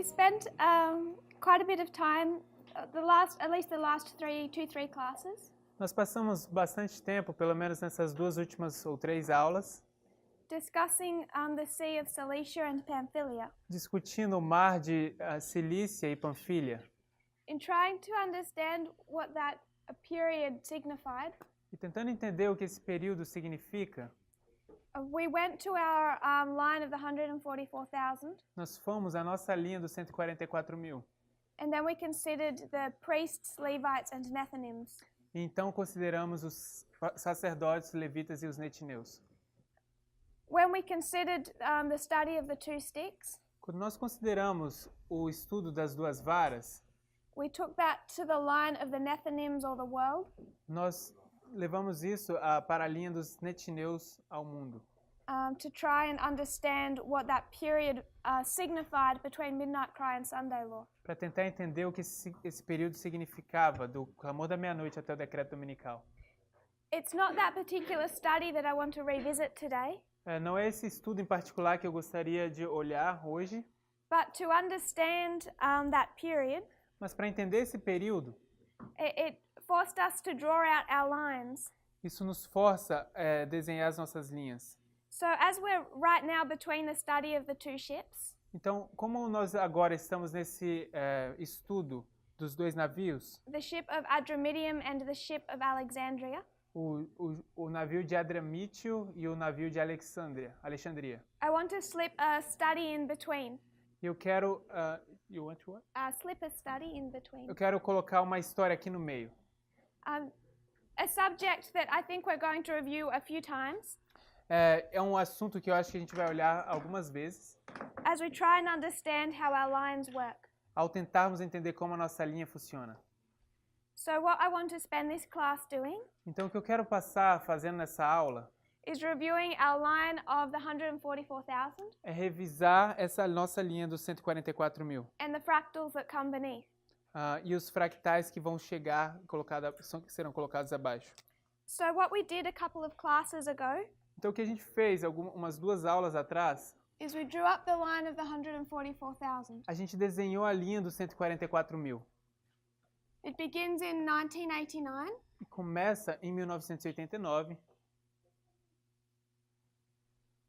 We spent quite a bit of time, at least the last three classes, Nós passamos bastante tempo, pelo menos nessas duas últimas ou três aulas, discussing the Sea of Cilicia and Pamphylia, discutindo o mar de Cilícia e Panfilha in trying to understand what that period signified. e tentando entender o que esse período significa. We went to our line of the 144,000, Nós fomos à nossa linha dos 144.000. and then we considered the priests, Levites, and Nethinims. E então consideramos os sacerdotes, levitas e os netineus. When we considered the study of the two sticks, Quando nós consideramos o estudo das duas varas, we took that to the line of the Nethinims or the world, nós levamos isso para a linha dos netineus ao mundo, to try and understand what that period signified between midnight cry and Sunday law. para tentar entender o que esse período significava, do clamor da meia-noite até o decreto dominical. It's not that particular study that I want to revisit today, Não é esse estudo em particular que eu gostaria de olhar hoje, but to understand that period, mas para entender esse período, it forced us to draw out our lines. isso nos força a desenhar as nossas linhas. So as we're right now between the study of the two ships, Então, como nós agora estamos nesse estudo dos dois navios, the ship of Adramyttium and the ship of Alexandria, o navio de Adramítio e o navio de Alexandria. I want to slip a study in between. Eu quero, you want what? Slip a study in between. Eu quero colocar uma história aqui no meio. A subject that I think we're going to review a few times, É um assunto que eu acho que a gente vai olhar algumas vezes, as we try and understand how our lines work. ao tentarmos entender como a nossa linha funciona. So what I want to spend this class doing Então, o que eu quero passar fazendo nessa aula is reviewing our line of the 144,000 é revisar essa nossa linha dos 144.000 and the fractals that come beneath. e os fractais que vão chegar, que serão colocados abaixo. So what we did a couple of classes ago Então, o que a gente fez umas duas aulas atrás, is we drew up the line of the 144,000. a gente desenhou a linha dos 144.000. It begins in 1989 E começa em 1989,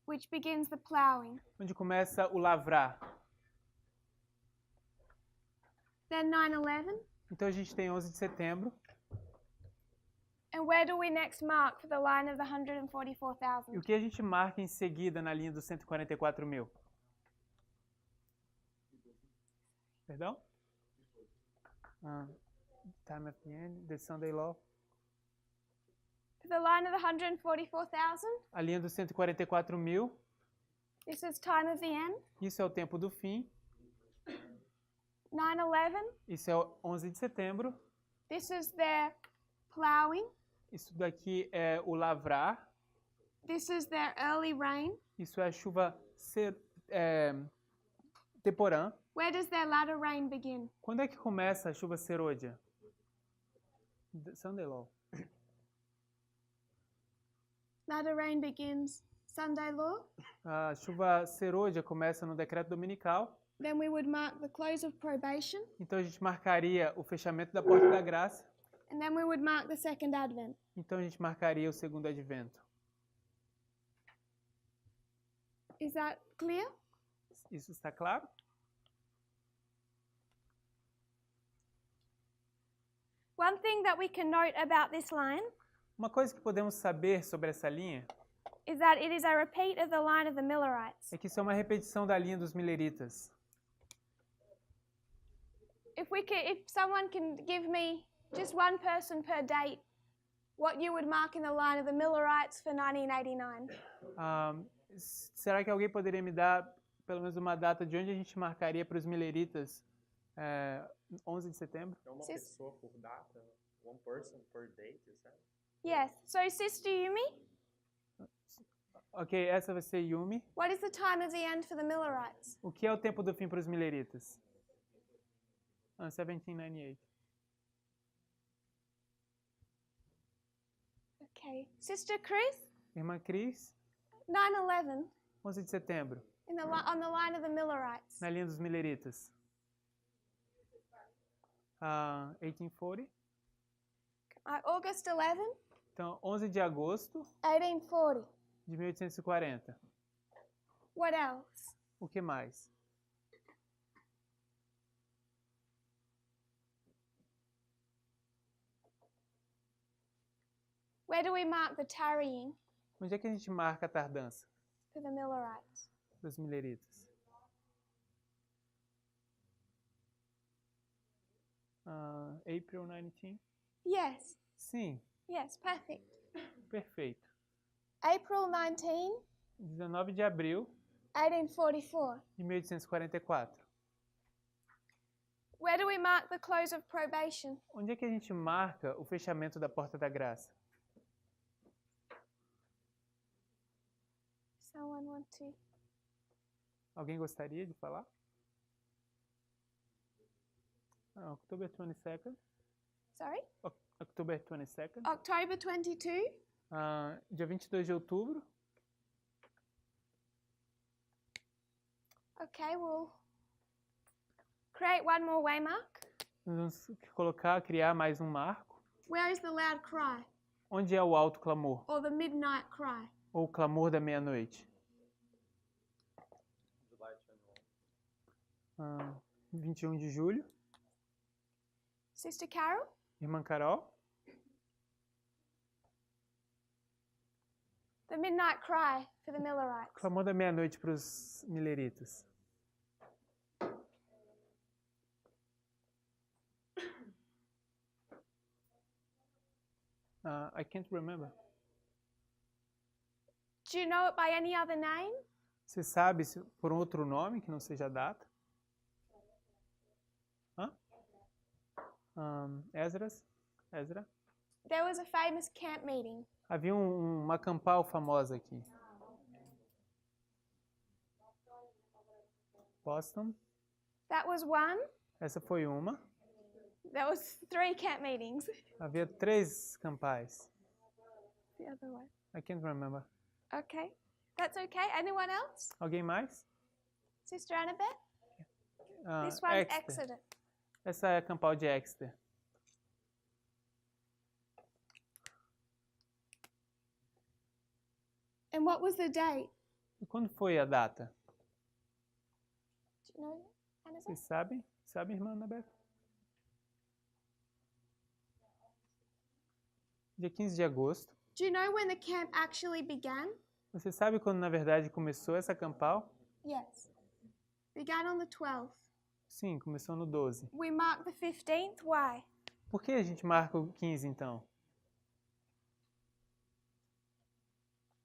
which begins the ploughing. onde começa o lavrar. Then 9/11, Então, a gente tem 11 de setembro. and where do we next mark for the line of the E 144,000? o que a gente marca em seguida na linha dos 144.000? Perdão? Time of the end, the Sunday law. For the line of the 144,000, A linha dos 144.000, this is time of the end. isso é o tempo do fim. 9/11, Isso é o 11 de setembro. this is their ploughing. Isso daqui é o lavrar. This is their early rain. Isso é a chuva temporã. Where does their latter rain begin? Quando é que começa a chuva serôdia? Sunday law. Latter rain begins Sunday law. A chuva serôdia começa no decreto dominical. Then we would mark the close of probation, Então a gente marcaria o fechamento da porta da graça. and then we would mark the second advent. Então a gente marcaria o segundo advento. Is that clear? Isso está claro? One thing that we can note about this line Uma coisa que podemos saber sobre essa linha is that it is a repeat of the line of the Millerites. é que isso é uma repetição da linha dos mileritas. If someone can give me just one person per date, what you would mark in the line of the Millerites for 1989? Será que alguém poderia me dar pelo menos uma data de onde a gente marcaria para os mileritas 11 de setembro? É uma pessoa por data? One person per date, is that? Yes. So, Sister Yumi, Ok, essa vai ser Yumi. what is the time of the end for the Millerites? O que é o tempo do fim para os mileritas? 1798. Okay. Sister Chris, Irmã Cris, 9/11 11 de setembro, on the line of the Millerites. na linha dos mileritas. 1840. August 11, Então, 11 de agosto 1840. de 1840. What else? O que mais? Where do we mark the tarrying Onde é que a gente marca a tardança for the Millerites? dos mileritas? April 19? Yes, Sim, yes, perfect. perfeito. April 19, 19 de abril 1844. de 1844. Where do we mark the close of probation? Onde é que a gente marca o fechamento da porta da graça? Someone want to? Alguém gostaria de falar? October 22nd. Sorry? October 22nd. October 22. Dia 22 de outubro. Okay, we'll create one more waymark. Nós vamos criar mais um marco. Where is the loud cry Onde é o alto clamor? or the midnight cry? Ou o clamor da meia-noite? July 21. 21 de julho. Sister Carol? Irmã Carol. The midnight cry for the Millerites. Clamor da meia-noite para os mileritas. I can't remember. Do you know it by any other name? Você sabe por outro nome que não seja a data? Ezra? There was a famous camp meeting. Havia uma campal famosa aqui. Boston. That was one. Essa foi uma. There was 3 camp meetings. Havia 3 campais. The other one. I can't remember. Okay. That's okay. Anyone else? Alguém mais? Sister Annabeth? This one's Exeter. Exeter. Essa é a campal de Exeter. And what was the date? E quando foi a data? Do you know, Annabeth? Vocês sabem? Sabe, irmã Annabeth? Dia 15 de agosto. Do you know when the camp actually began? Você sabe quando, na verdade, começou essa campal? Yes. Began on the 12th. Sim, começou no 12. We mark the 15th. Why? Por que a gente marca o 15, então?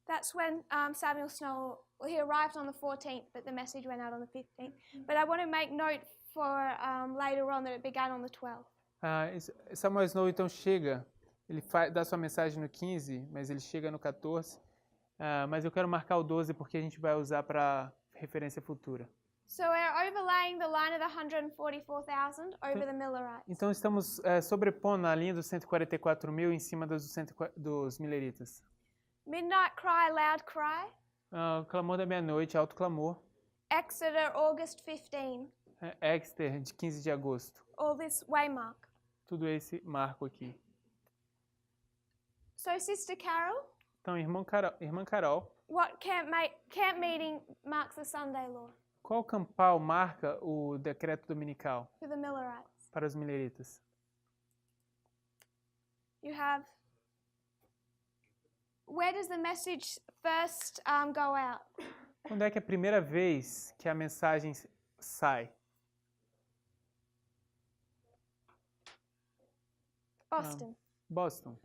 That's when Samuel Snow, well, he arrived on the 14th, but the message went out on the 15th. But I want to make note for later on that it began on the 12th. Samuel Snow, então, chega, ele dá sua mensagem no 15, mas ele chega no 14. Mas eu quero marcar o 12 porque a gente vai usar para referência futura. So we're overlaying the line of the 144,000 over the Millerites. Então, estamos sobrepondo a linha dos 144 mil em cima dos mileritas. Midnight cry, loud cry. Clamor da meia-noite, alto clamor. Exeter, August 15. Exeter, de 15 de agosto. All this waymark. Tudo esse marco aqui. So Sister Carol, Então, irmã Carol, what camp meeting marks the Sunday law qual campal marca o decreto dominical for the Millerites? para os mileritas? You have. Where does the message first go out? Quando é que é a primeira vez que a mensagem sai? Boston. Boston.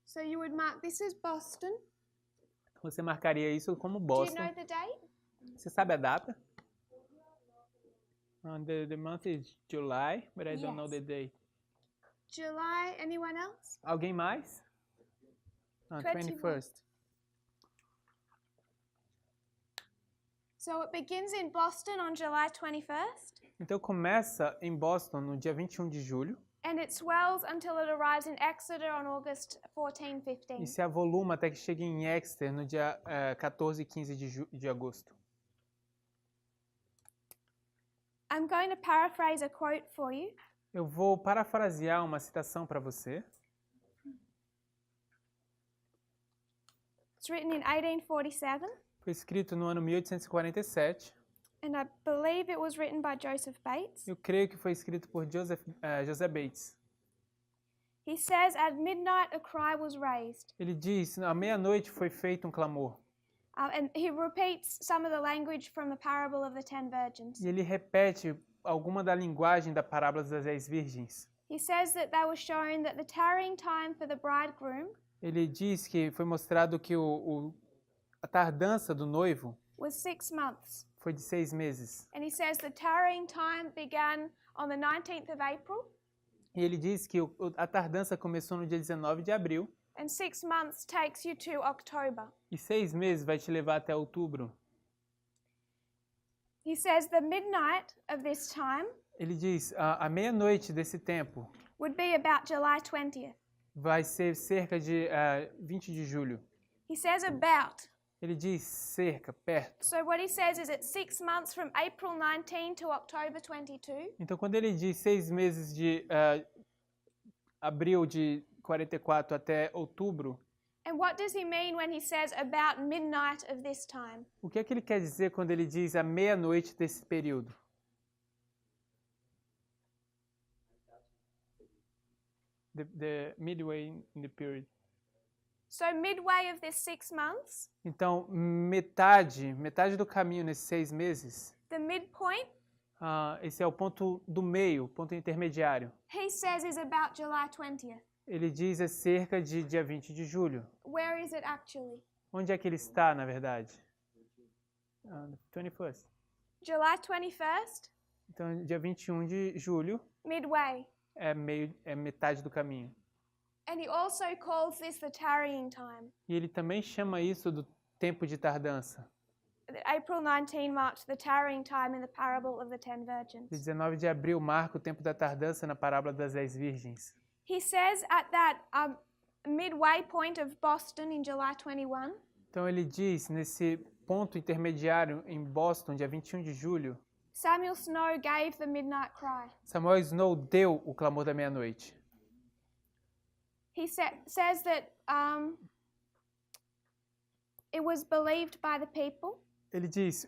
So you would mark this as Boston. Você marcaria isso como Do you Boston. know the date? Você sabe a data? The month is July, but I don't know Yes. the date. July. Anyone else? Alguém mais? 21st. So it begins in Boston on July 21st, Então começa em Boston no dia 21 de julho and it swells until it arrives in Exeter on August 14, 15. e se avoluma até que chegue em Exeter no dia 14 e 15 de agosto. I'm going to paraphrase a quote for you. Eu vou parafrasear uma citação para você. It's written in 1847, Foi escrito no ano 1847. and I believe it was written by Joseph Bates. Eu creio que foi escrito por José Bates. He says, "At midnight a cry was raised." Ele diz, à meia-noite foi feito um clamor. And he repeats some of the language from the parable of the 10 virgins. E ele repete alguma da linguagem da parábola das 10 virgens. He says that they were showing that the tarrying time for the bridegroom Ele diz que foi mostrado que a tardança do noivo was 6 months. foi de 6 meses. And he says the tarrying time began on the 19th of April, E ele diz que a tardança começou no dia 19 de abril and 6 months takes you to October. e 6 meses vai te levar até outubro. He says the midnight of this time Ele diz, a meia-noite desse tempo would be about July 20th. vai ser cerca de 20 de julho. He says about. Ele diz cerca, perto. So what he says is it's 6 months from April 19 to October 22. Então, quando ele diz 6 meses de abril de 44 até outubro, And what does he mean when he says about midnight of this time? o que é que ele quer dizer quando ele diz a meia-noite desse período? The midway in the period. So midway of this 6 months, Então, metade do caminho nesses 6 meses, the midpoint, esse é o ponto do meio, ponto intermediário. he says is about July 20th. Ele diz é cerca de dia 20 de julho. Where is it actually? Onde é que ele está, na verdade? 21st. July 21st, Então, dia 21 de julho midway. é metade do caminho. And he also calls this the tarrying time. E ele também chama isso do tempo de tardança. April 19 marked the tarrying time in the parable of the 10 virgins. 19 de abril marca o tempo da tardança na parábola das 10 virgens. He says at that midway point of Boston in July 21, Então ele diz, nesse ponto intermediário em Boston, dia 21 de julho, Samuel Snow gave the midnight cry. Samuel Snow deu o clamor da meia-noite. He says that it was believed by the people. Ele diz,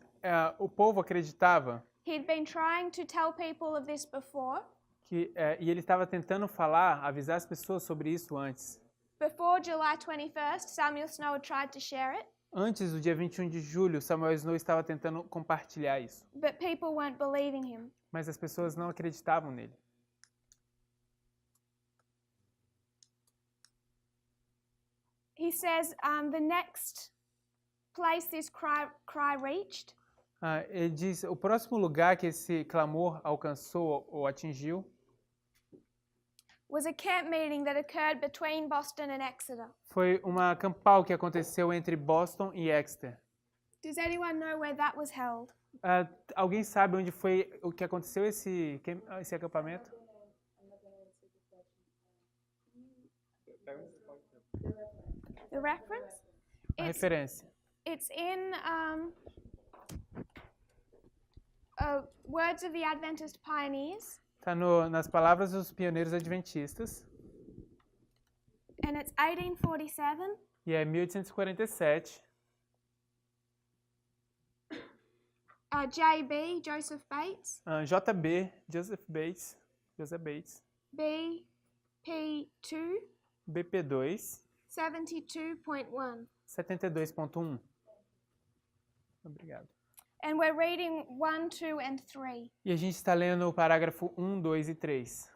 o povo acreditava He'd been trying to tell people of this before. e ele estava tentando avisar as pessoas sobre isso antes. Before July 21st, Samuel Snow had tried to share it, Antes do dia 21 de julho, Samuel Snow estava tentando compartilhar isso. but people weren't believing him. Mas as pessoas não acreditavam nele. He says the next place this cry reached Ele diz, o próximo lugar que esse clamor alcançou ou atingiu was a camp meeting that occurred between Boston and Exeter. foi uma campal que aconteceu entre Boston e Exeter. Does anyone know where that was held? Alguém sabe onde foi o que aconteceu esse acampamento? The reference? A referência. It's in Words of the Adventist Pioneers, Está nas palavras dos pioneiros adventistas. and it's 1847. E é 1847. JB, Joseph Bates, JB, Joseph Bates, BP2, BP2, 72.1. 72.1. Obrigado. And we're reading 1, 2, and 3. E a gente está lendo o parágrafo 1, 2 e 3.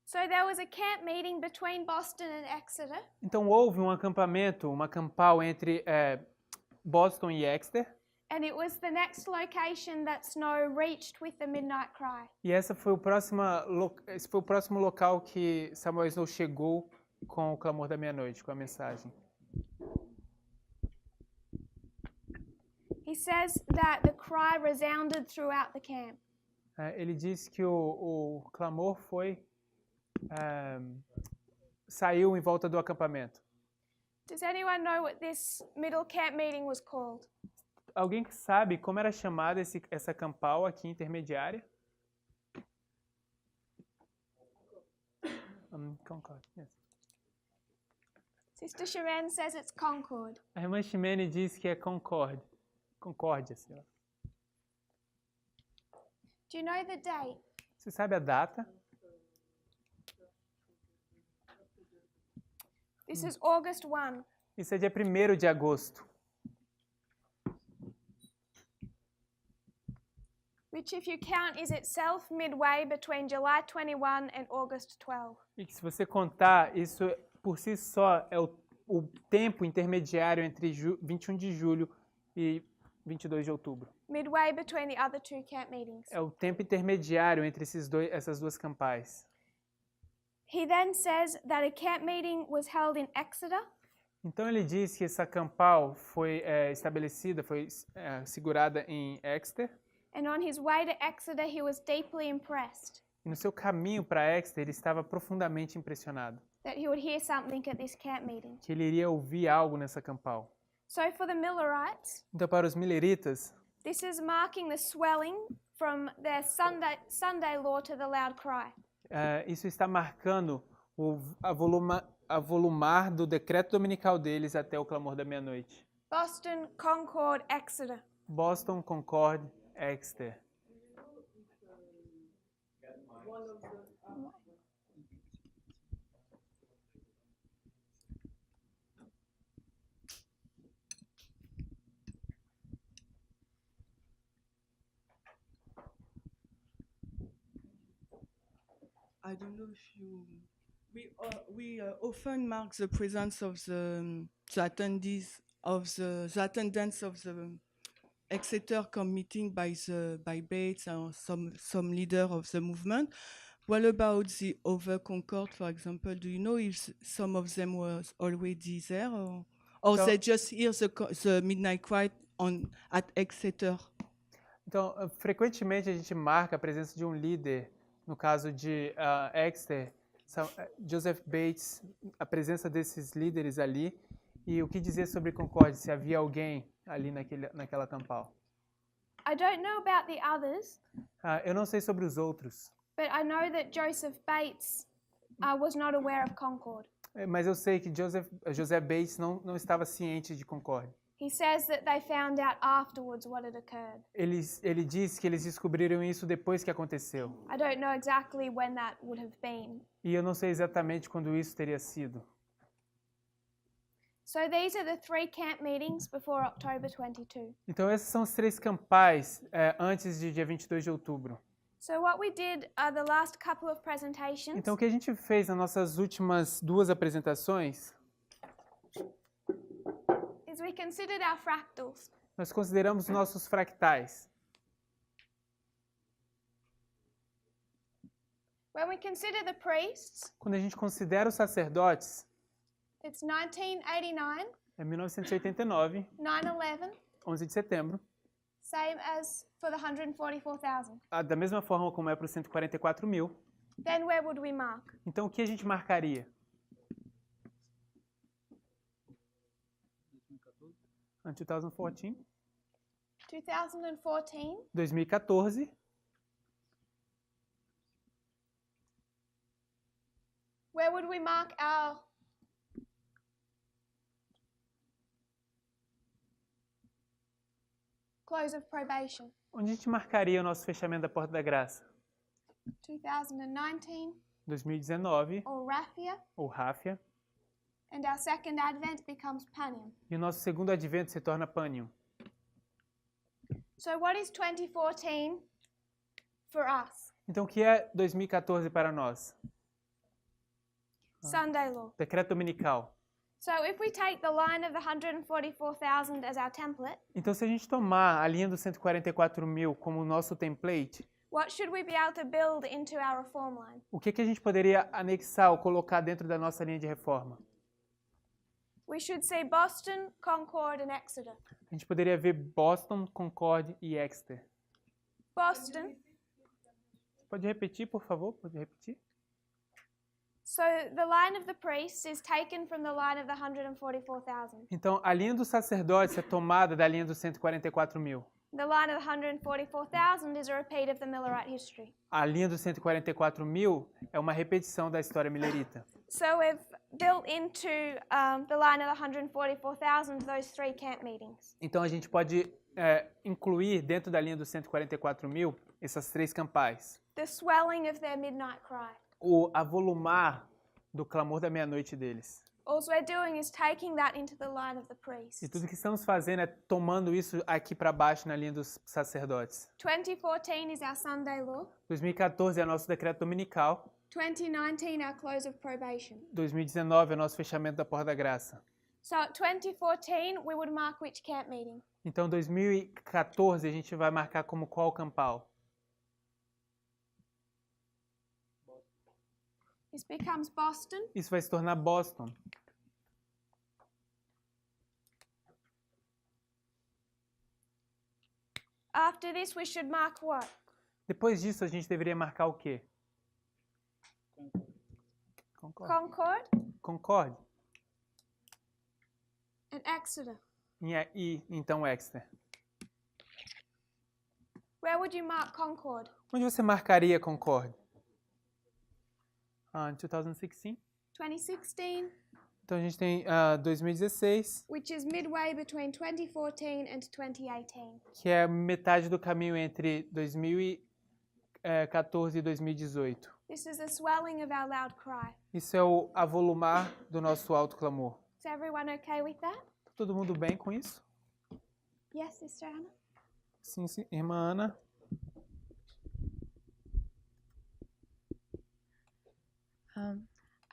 So there was a camp meeting between Boston and Exeter, Então houve um acampamento, uma campal entre Boston e Exeter. and it was the next location that Snow reached with the midnight cry. E esse foi o próximo local que Samuel Snow chegou com o clamor da meia-noite, com a mensagem. He says that the cry resounded throughout the camp. Ele diz que o clamor saiu em volta do acampamento. Does anyone know what this middle camp meeting was called? Alguém que sabe como era chamada essa campal aqui intermediária? Concord, yes. Sister Sharon says it's Concord. A irmã Ximene diz que é Concord. Concórdia, sei lá. Do you know the date? Você sabe a data? This is August 1. Isso é dia 1º de agosto. Which, if you count, is itself midway between July 21 and August 12. E que se você contar, isso por si só é o tempo intermediário entre 21 de julho e 22 de outubro. Midway between the other two camp meetings. É o tempo intermediário entre essas duas campais. He then says that a camp meeting was held in Exeter. Então ele diz que essa campal foi estabelecida, foi segurada em Exeter. And on his way to Exeter, he was deeply impressed E no seu caminho para Exeter, ele estava profundamente impressionado. that he would hear something at this camp meeting. Que ele iria ouvir algo nessa campal. So for the Millerites, Então para os milleritas, this is marking the swelling from their Sunday law to the loud cry. Isso está marcando a volumar do decreto dominical deles até o clamor da meia-noite. Boston, Concord, Exeter. Boston, Concord, Exeter. I don't know if you. We often mark the presence of the attendees of the attendance of the Exeter camp meeting by Bates or some leader of the movement. What about the other Concord, for example? Do you know if some of them was already there, or So- they just hear the midnight cry at Exeter? Então, frequentemente a gente marca a presença de um líder, no caso de Exeter, Joseph Bates, a presença desses líderes ali, e o que dizer sobre Concord, se havia alguém ali naquela campal. I don't know about the others, Eu não sei sobre os outros, but I know that Joseph Bates was not aware of Concord. mas eu sei que José Bates não estava ciente de Concord. He says that they found out afterwards what had occurred. Ele diz que eles descobriram isso depois que aconteceu. I don't know exactly when that would have been. E eu não sei exatamente quando isso teria sido. So these are the 3 camp meetings before October 22. Então, esses são os 3 campais antes de dia 22 de outubro. So what we did the last couple of presentations Então, o que a gente fez nas nossas últimas 2 apresentações, is we considered our fractals. nós consideramos nossos fractais. When we consider the priests, Quando a gente considera os sacerdotes, it's 1989, é 1989, 9/11, 11 de setembro, same as for the 144,000. da mesma forma como é para os 144 mil. Then where would we mark? Então, o que a gente marcaria? Em 2014, 2014, 2014, where would we mark our close of probation? onde a gente marcaria o nosso fechamento da Porta da Graça? 2019 2019, or Raphia, ou Ráfia, and our second advent becomes Panium. e o nosso segundo advento se torna Pânium. So what is 2014 for us? Então, o que é 2014 para nós? Sunday law. Decreto dominical. So if we take the line of the 144,000 as our template, Então, se a gente tomar a linha dos 144 mil como o nosso template, what should we be able to build into our reform line? o que a gente poderia anexar ou colocar dentro da nossa linha de reforma? We should say Boston, Concord, and Exeter. A gente poderia ver Boston, Concord e Exeter. Boston. Pode repetir, por favor? Pode repetir? So the line of the priests is taken from the line of the 144,000. Então, a linha dos sacerdotes é tomada da linha dos 144 mil. The line of the 144,000 is a repeat of the Millerite history. A linha dos 144 mil é uma repetição da história milerita. So we've built into the line of the 144,000 those 3 camp meetings. Então, a gente pode incluir dentro da linha dos 144 mil essas 3 campais. The swelling of their midnight cry. O avolumar do clamor da meia-noite deles. All we're doing is taking that into the line of the priests. E tudo que estamos fazendo é tomando isso aqui para baixo na linha dos sacerdotes. 2014 is our Sunday law. 2014 é nosso decreto dominical. 2019 our close of probation. 2019 é nosso fechamento da porta da graça. So 2014 we would mark which camp meeting? Então, 2014 a gente vai marcar como qual campal? This becomes Boston. Isso vai se tornar Boston. After this we should mark what? Depois disso, a gente deveria marcar o quê? Concord Concord. and Exeter. E então Exeter. Where would you mark Concord? Onde você marcaria Concord? Em 2016. 2016, Então a gente tem 2016, which is midway between 2014 and 2018. que é metade do caminho entre 2014 e 2018. This is the swelling of our loud cry. Isso é o avolumar do nosso alto clamor. Is everyone okay with that? Tá todo mundo bem com isso? Yes, Sister Anna? Sim, sim. Irmã Ana?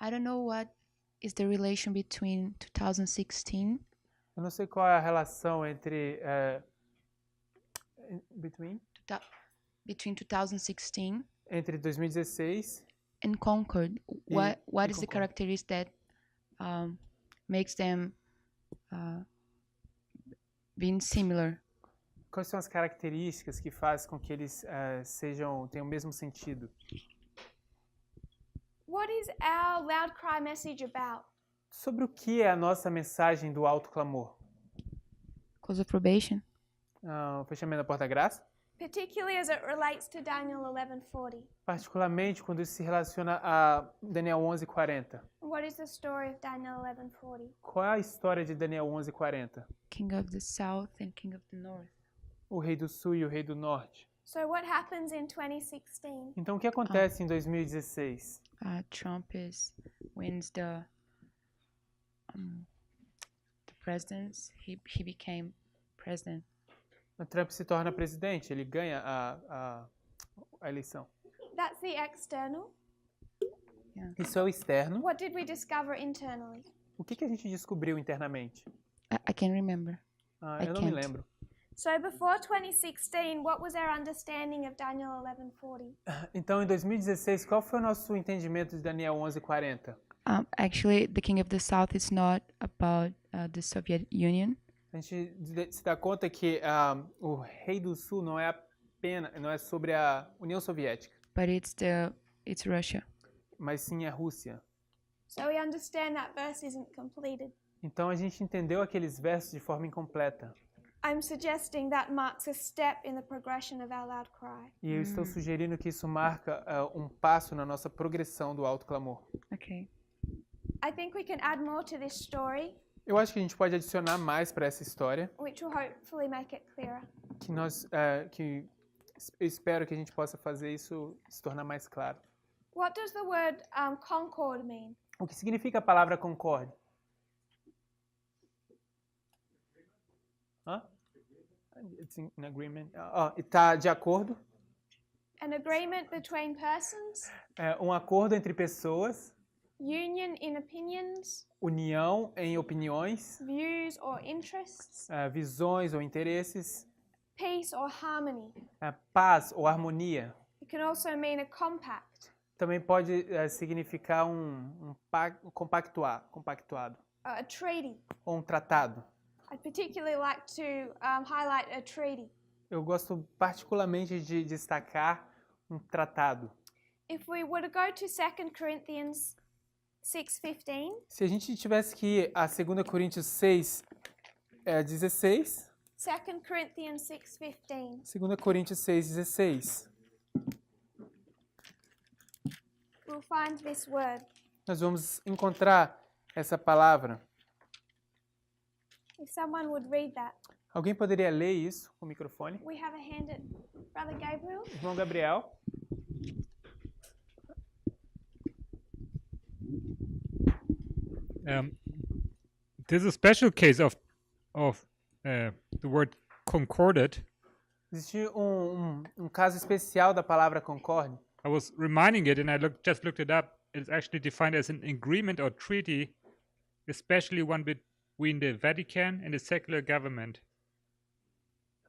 I don't know what is the relation between 2016 Eu não sei qual é a relação entre between 2016 entre 2016 and Concord. What e is the Concord. characteristic that makes them being similar? Quais são as características que fazem com que eles tenham o mesmo sentido? What is our loud cry message about? Sobre o que é a nossa mensagem do alto clamor? Close of probation. O fechamento da porta da graça? Particularly as it relates to Daniel 11:40. Particularmente quando isso se relaciona a Daniel 11:40. What is the story of Daniel 11:40? Qual é a história de Daniel 11:40? King of the South and King of the North. O rei do sul e o rei do norte. So what happens in 2016? Então o que acontece em 2016? Trump wins the presidency. He became president. O Trump se torna presidente, ele ganha a eleição. That's the external. Isso é o externo. What did we discover internally? O que a gente descobriu internamente? I can't remember. Eu não me lembro. So before 2016, what was our understanding of Daniel 11:40? Então, em 2016, qual foi o nosso entendimento de Daniel 11:40? Actually, the King of the South is not about the Soviet Union. A gente se dá conta que o rei do sul não é sobre a União Soviética, But it's Russia. mas sim a Rússia. So we understand that verse isn't completed. Então a gente entendeu aqueles versos de forma incompleta. I'm suggesting that marks a step in the progression of our loud cry. E eu estou sugerindo que isso marca um passo na nossa progressão do alto clamor. Okay. I think we can add more to this story, Eu acho que a gente pode adicionar mais para essa história, which will hopefully make it clearer. que eu espero que a gente possa fazer isso se tornar mais claro. What does the word concord mean? O que significa a palavra concorde? It's in agreement. Está de acordo. An agreement between persons, Um acordo entre pessoas, union in opinions, união em opiniões, views or interests, visões ou interesses, peace or harmony. paz ou harmonia. It can also mean a compact, Também pode significar compactuado, a treaty. ou um tratado. I'd particularly like to highlight a treaty. Eu gosto particularmente de destacar um tratado. If we were to go to 2 Corinthians 6:15. Se a gente tivesse que ir a 2 Coríntios 6, 16, 2 Corinthians 6:15. 2 Coríntios 6, 16, We'll find this word. nós vamos encontrar essa palavra. If someone would read that. Alguém poderia ler isso com o microfone? We have a hand at Brother Gabriel. Irmão Gabriel. There's a special case of the word concorded. Existe um caso especial da palavra concorde. I was reminding it, and I just looked it up. It's actually defined as an agreement or treaty, especially one between the Vatican and the secular government.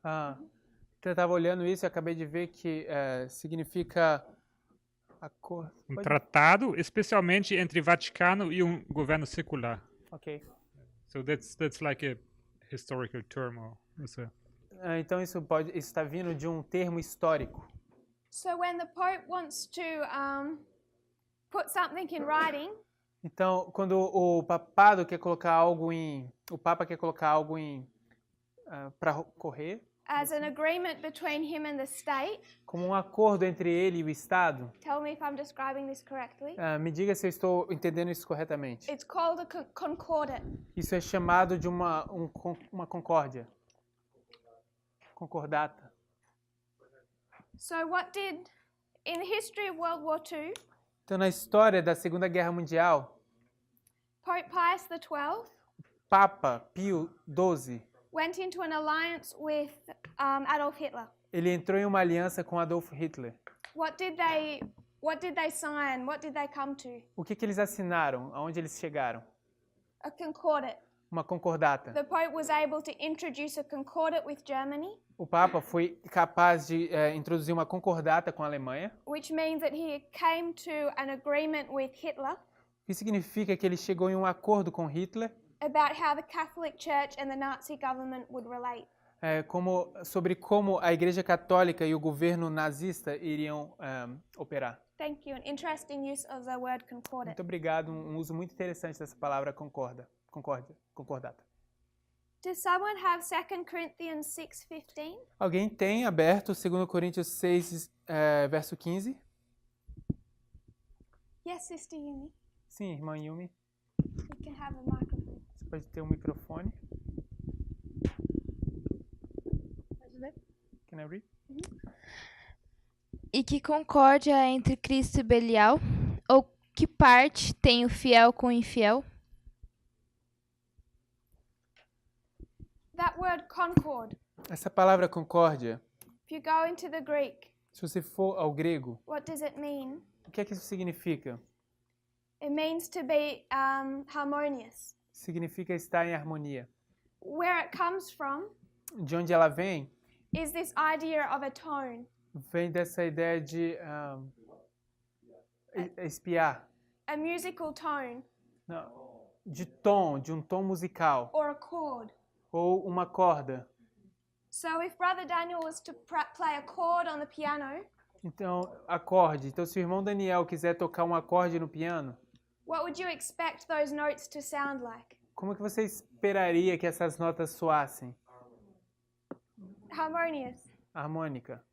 Eu estava olhando isso e acabei de ver que significa acordo. Tratado, especialmente entre Vaticano e governo secular. Ok. So that's like a historical term, or Então isso está vindo de um termo histórico. So when the Pope wants to put something in writing, Então, quando o Papa quer colocar algo para correr, as an agreement between him and the state, como um acordo entre ele e o Estado, tell me if I'm describing this correctly. me diga se eu estou entendendo isso corretamente. It's called a concordat. Isso é chamado de uma concórdia. Concordata. So in the history of World War II, Então, na história da Segunda Guerra Mundial, Pope Pius XII Papa Pio XII, went into an alliance with Adolf Hitler. ele entrou em uma aliança com Adolf Hitler. What did they sign? What did they come to? O que eles assinaram? Aonde eles chegaram? A concordat. Uma concordata. The Pope was able to introduce a concordat with Germany, O Papa foi capaz de introduzir uma concordata com a Alemanha, which means that he came to an agreement with Hitler o que significa que ele chegou em um acordo com Hitler about how the Catholic Church and the Nazi government would relate. sobre como a Igreja Católica e o governo nazista iriam operar. Thank you. An interesting use of the word concordat. Muito obrigado, um uso muito interessante dessa palavra concordata. Does someone have 2 Corinthians 6:15? Alguém tem aberto 2 Coríntios 6, verso 15? Yes, Sister Yumi. Sim, irmã Yumi. We can have a microphone. Você pode ter um microfone. Can I read? E que concórdia entre Cristo e Belial? Ou que parte tem o fiel com o infiel? That word concord, Essa palavra concórdia, if you go into the Greek, se você for ao grego, what does it mean? o que é que isso significa? It means to be harmonious. Significa estar em harmonia. Where it comes from De onde ela vem? is this idea of a tone. Vem dessa ideia de espiar. A musical tone Não, de um tom musical or a chord. ou uma corda. So if Brother Daniel was to play a chord on the piano, Então, acorde. Então, se o irmão Daniel quiser tocar um acorde no piano, what would you expect those notes to sound like? como que você esperaria que essas notas soassem? Harmonious. Harmônica.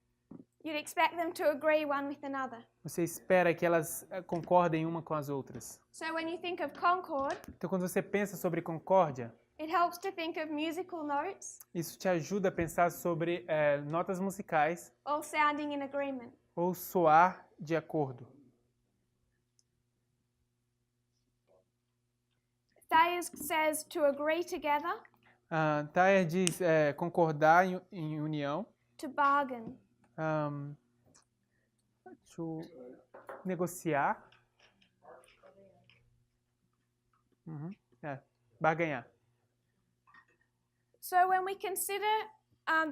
You'd expect them to agree one with another. Você espera que elas concordem uma com as outras. So when you think of concord, Então, quando você pensa sobre concórdia, it helps to think of musical notes isso te ajuda a pensar sobre notas musicais all sounding in agreement. ou soar de acordo. Thayers says to agree together, Thayer diz concordar em união, to bargain. Negociar, barganhar. So when we consider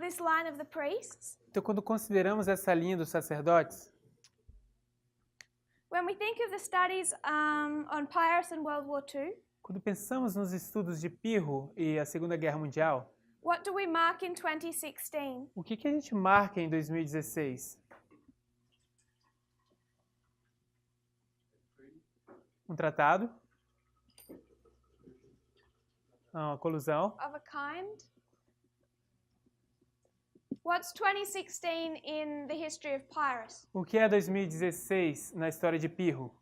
this line of the priests, Então, quando consideramos essa linha dos sacerdotes, when we think of the studies on Pius and World War II, quando pensamos nos estudos de Pirro e a Segunda Guerra Mundial, what do we mark in 2016? o que a gente marca em 2016? Um tratado? Uma colusão. of a kind. What's 2016 in the history of Pyrrhus? O que é 2016 na história de Pirro?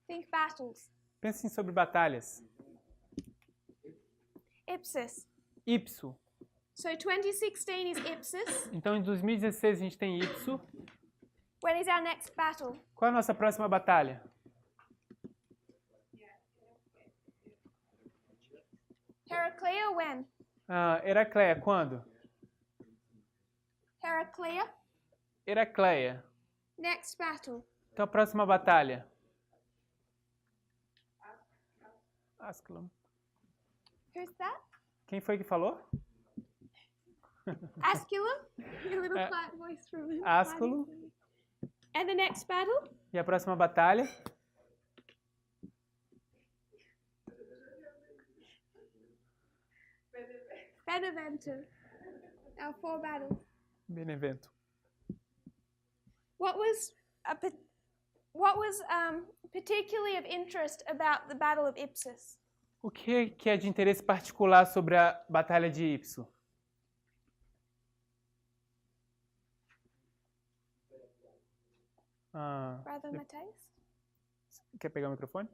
Think battles. Pensem sobre batalhas. Ipsus. Ipso. So 2016 is Ipsus. Então, em 2016 a gente tem Ipso. When is our next battle? Qual é a nossa próxima batalha? Heraclea, when? Heracleia, quando? Heraclea. Heracleia. Next battle. Então, a próxima batalha? Asculum. Who's that? Quem foi que falou? Asculum? Your little quiet voice from Asculum. And the next battle? E a próxima batalha? Benevento. Our 4 battles. Benevento. What was particularly of interest about the Battle of Ipsus? O que é de interesse particular sobre a Batalha de Ipso? Brother Mateus? Quer pegar o microfone?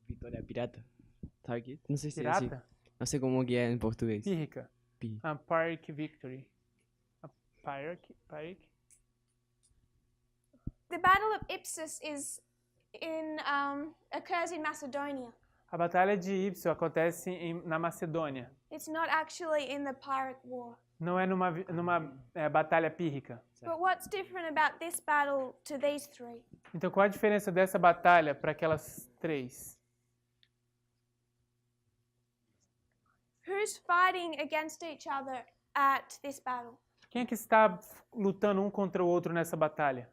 Vitória pirata. Sabe aqui? Não sei se é assim. Pirata? Não sei como que é em português. Pírrica. Pi. Pyrrhic Victory. Pyrrhic? The Battle of Ipsus occurs in Macedonia. A Batalha de Ipso acontece na Macedônia. It's not actually in the Pyrrhic War. Não é numa batalha pírrica. But what's different about this battle to these 3? Então, qual a diferença dessa batalha para aquelas 3? Who's fighting against each other at this battle? Quem é que está lutando um contra o outro nessa batalha?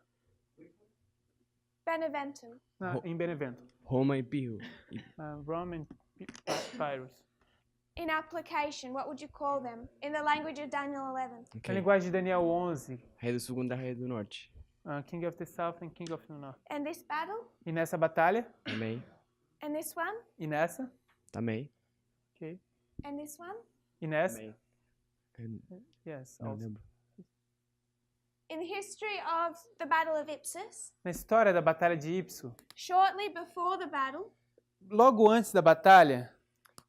Benevento. Em Benevento. Roma e Pirro. Rome and Pyrrhus. In application, what would you call them? In the language of Daniel 11. Na linguagem de Daniel 11. Rei do Sul contra Rei do Norte. King of the South and King of the North. And this battle? E nessa batalha? Também. And this one? E nessa? Também. Ok. And this one? E nessa? Também. Yes. Não Also. lembro. In the history of the Battle of Ipsus, Na história da Batalha de Ipso, shortly before the battle, logo antes da batalha,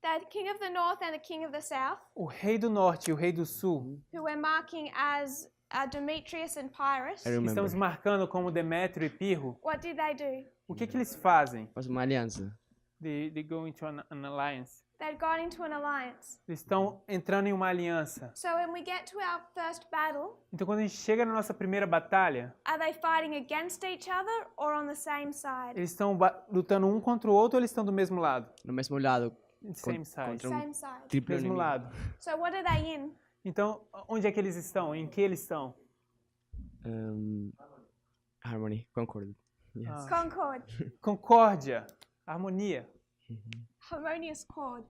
the King of the North and the King of the South, o rei do norte e o rei do sul, who we're marking as Demetrius and Pyrrhus, I remember. estamos marcando como Demétrio e Pirro, what did they do? o que eles fazem? Faz uma aliança. They go into an alliance. They'd gone into an alliance. Eles estão entrando em uma aliança. So when we get to our first battle, Então, quando a gente chega na nossa primeira batalha, are they fighting against each other or on the same side? eles estão lutando um contra o outro ou eles estão do mesmo lado? No mesmo lado. Same side. Contra Same side. triplo Mesmo inimigo. lado. So what are they in? Então, onde é que eles estão? Em que eles estão? Harmony. Concord. Yes. Concord. Concórdia, harmonia. Harmonious chord.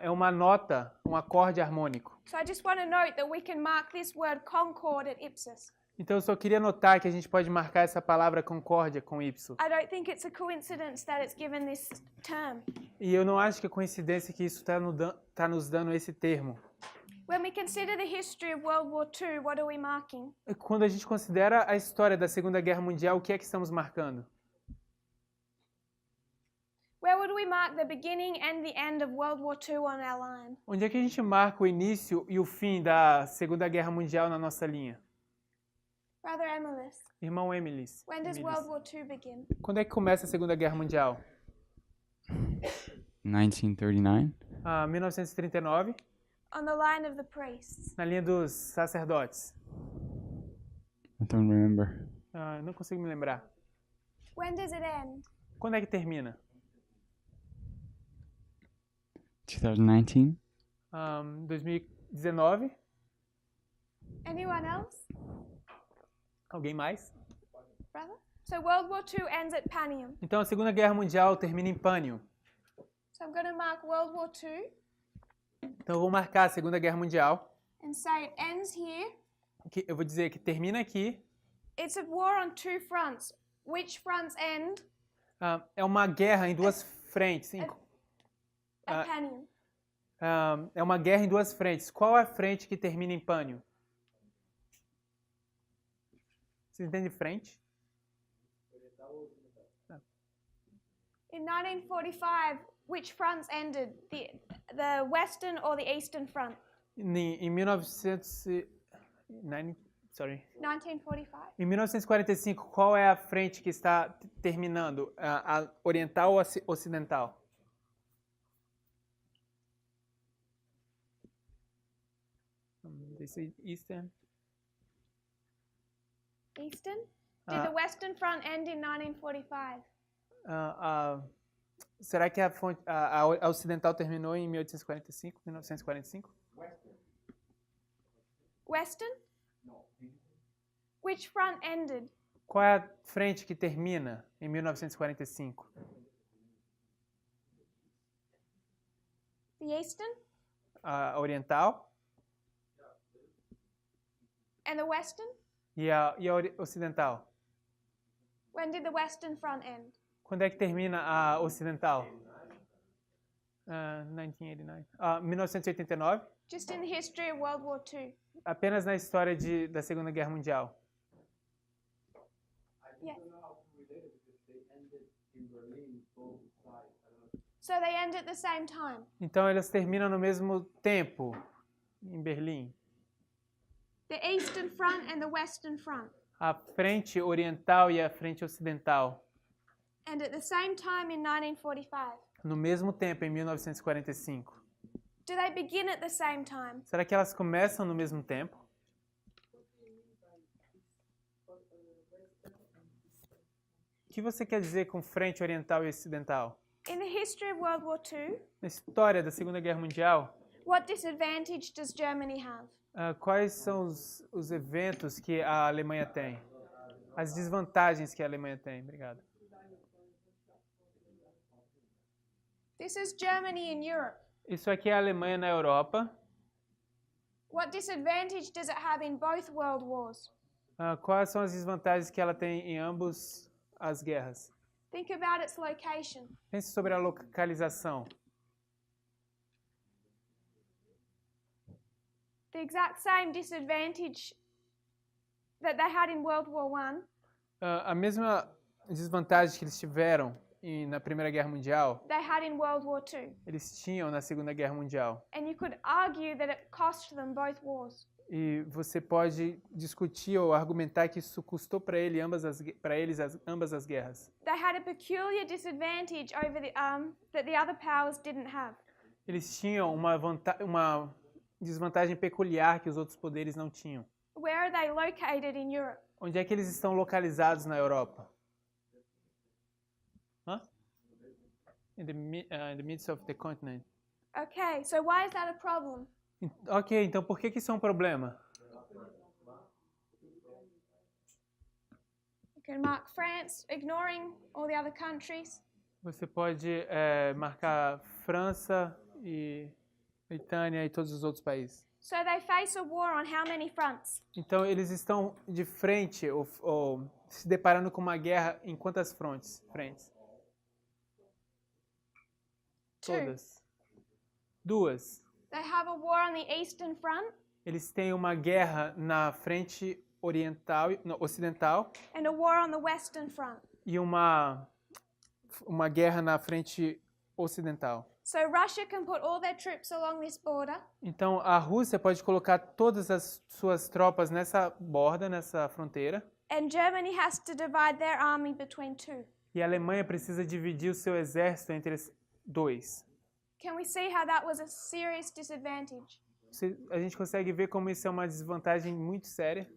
É uma nota, um acorde harmônico. So I just want to note that we can mark this word concord at Ipsus. Então, eu só queria notar que a gente pode marcar essa palavra concórdia com Y. I don't think it's a coincidence that it's given this term. E eu não acho que é coincidência que isso está nos dando esse termo. When we consider the history of World War II, what are we marking? Quando a gente considera a história da Segunda Guerra Mundial, o que é que estamos marcando? Where would we mark the beginning and the end of World War II on our line? Onde é que a gente marca o início e o fim da Segunda Guerra Mundial na nossa linha? Brother Emilis, Irmão Emilis. when does World War II begin? Quando é que começa a Segunda Guerra Mundial? 1939. 1939, On the line of the priests. na linha dos sacerdotes. I don't remember. Não consigo me lembrar. When does it end? Quando é que termina? 2019. 2019. Anyone else? Alguém mais? Brother? So World War II ends at Panium. Então, a Segunda Guerra Mundial termina em Pânio. So I'm going to mark World War II Então, eu vou marcar a Segunda Guerra Mundial. and say it ends here Eu vou dizer que termina aqui It's a war on two fronts. Which fronts end? É uma guerra em duas frentes. At Panium. É uma guerra em duas frentes. Qual é a frente que termina em pânio? Você entende frente? In 1945, which fronts ended? The Western or the Eastern Front? Em 1945. Em 1945, qual é a frente que está terminando? A oriental ou a ocidental? They say Eastern. Eastern? Did the Western Front end in 1945? Será que a ocidental terminou em 1845, 1945? Western? Which front ended? Qual é a frente que termina em 1945? The Eastern? A oriental And the Western? e a ocidental. When did the Western Front end? Quando é que termina a ocidental? 1989. Just in the history of World War II. Apenas na história da Segunda Guerra Mundial. Yeah. So they end at the same time. Então elas terminam no mesmo tempo em Berlim. The Eastern Front and the Western Front. A frente oriental e a frente ocidental. And at the same time in 1945. No mesmo tempo, em 1945. Do they begin at the same time? Será que elas começam no mesmo tempo? O que você quer dizer com frente oriental e ocidental? In the history of World War II, Na história da Segunda Guerra Mundial, what disadvantage does Germany have? quais são os eventos que a Alemanha tem? As desvantagens que a Alemanha tem? Obrigado. This is Germany in Europe. Isso aqui é a Alemanha na Europa. What disadvantage does it have in both world wars? Quais são as desvantagens que ela tem em ambos as guerras? Think about its location. Pense sobre a localização. The exact same disadvantage that they had in World War I. A mesma desvantagem que eles tiveram na Primeira Guerra Mundial, They had in World War II. eles tinham na Segunda Guerra Mundial. And you could argue that it cost them both wars. E você pode discutir ou argumentar que isso custou para eles ambas as guerras. They had a peculiar disadvantage over that the other powers didn't have. Eles tinham uma desvantagem peculiar que os outros poderes não tinham. Where are they located in Europe? Onde é que eles estão localizados na Europa? In the midst of the continent. Okay, so why is that a problem? Ok, então por que isso é um problema? You can mark France, ignoring all the other countries. Você pode marcar França e Britânia e todos os outros países. So they face a war on how many fronts? Então eles estão de frente ou se deparando com uma guerra em quantas frentes? Todas. Duas. They have a war on the Eastern Front Eles têm uma guerra na frente ocidental and a war on the Western Front. e uma guerra na frente ocidental. So Russia can put all their troops along this border, Então a Rússia pode colocar todas as suas tropas nessa borda, nessa fronteira, and Germany has to divide their army between two. e a Alemanha precisa dividir o seu exército entre dois. Can we see how that was a serious disadvantage? A gente consegue ver como isso é uma desvantagem muito séria.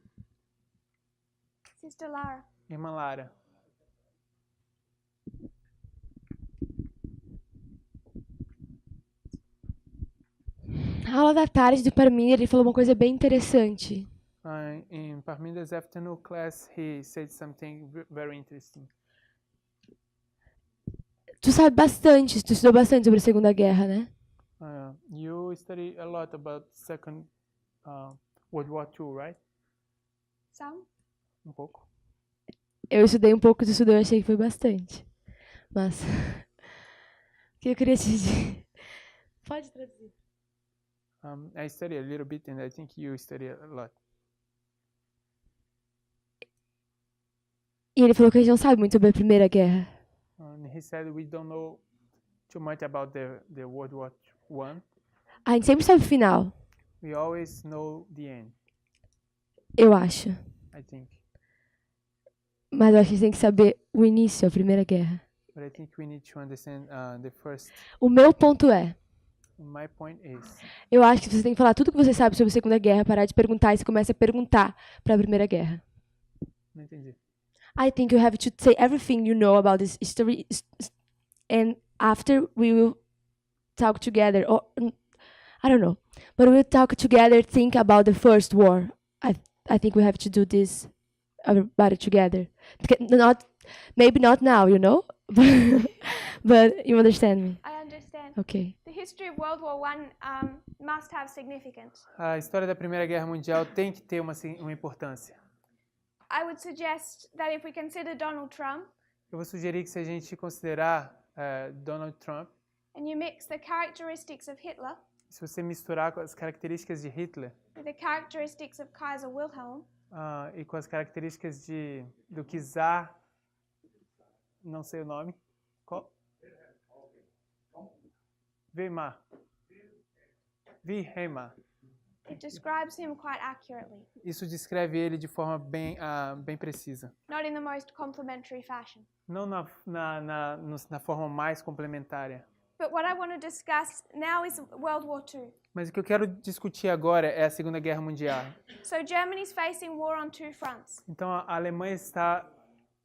Sister Lara. Irmã Lara. Na aula da tarde do Parmínia, ele falou uma coisa bem interessante. In Parminder's afternoon class, he said something very interesting. Tu sabe bastante, tu estudou bastante sobre a Segunda Guerra, né? You study a lot about World War II, right? Some? Um pouco. Eu estudei um pouco de estudo, eu achei que foi bastante. Mas o que eu queria te dizer? Pode traduzir. I study a little bit and I think you study a lot. E ele falou que a gente não sabe muito sobre a Primeira Guerra. And he said we don't know too much about the World War I. A gente sempre sabe o final, We always know the end, eu acho. I think. Mas eu acho que a gente tem que saber o início, a Primeira Guerra. But I think we need to understand the first. O meu ponto é, My point is, eu acho que você tem que falar tudo o que você sabe sobre a Segunda Guerra, parar de perguntar e você começa a perguntar para a Primeira Guerra. não entendi. I think you have to say everything you know about this history, and after we will talk together, or I don't know, but we'll talk together, think about the first war. I think we have to do this about it together. Maybe not now, you know, but you understand me. I understand. Okay. The history of World War I must have significance. A história da Primeira Guerra Mundial tem que ter uma importância. I would suggest that if we consider Donald Trump Eu vou sugerir que se a gente considerar Donald Trump, and you mix the characteristics of Hitler se você misturar com as características de Hitler with the characteristics of Kaiser Wilhelm, e com as características do czar, não sei o nome, qual? Weimar. it describes him quite accurately, Isso descreve ele de forma bem precisa. not in the most complimentary fashion. Não na forma mais complementária. But what I want to discuss now is World War II. Mas o que eu quero discutir agora é a Segunda Guerra Mundial. So Germany's facing war on two fronts. Então a Alemanha está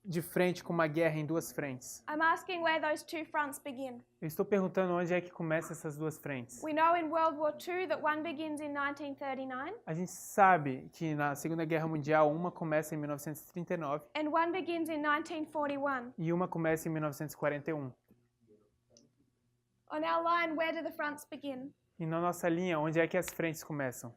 de frente com uma guerra em duas frentes. I'm asking where those two fronts begin. Eu estou perguntando onde é que começam essas duas frentes. We know in World War II that one begins in 1939 A gente sabe que na Segunda Guerra Mundial uma começa em 1939 and one begins in 1941. e uma começa em 1941. On our line, where do the fronts begin? E na nossa linha, onde é que as frentes começam?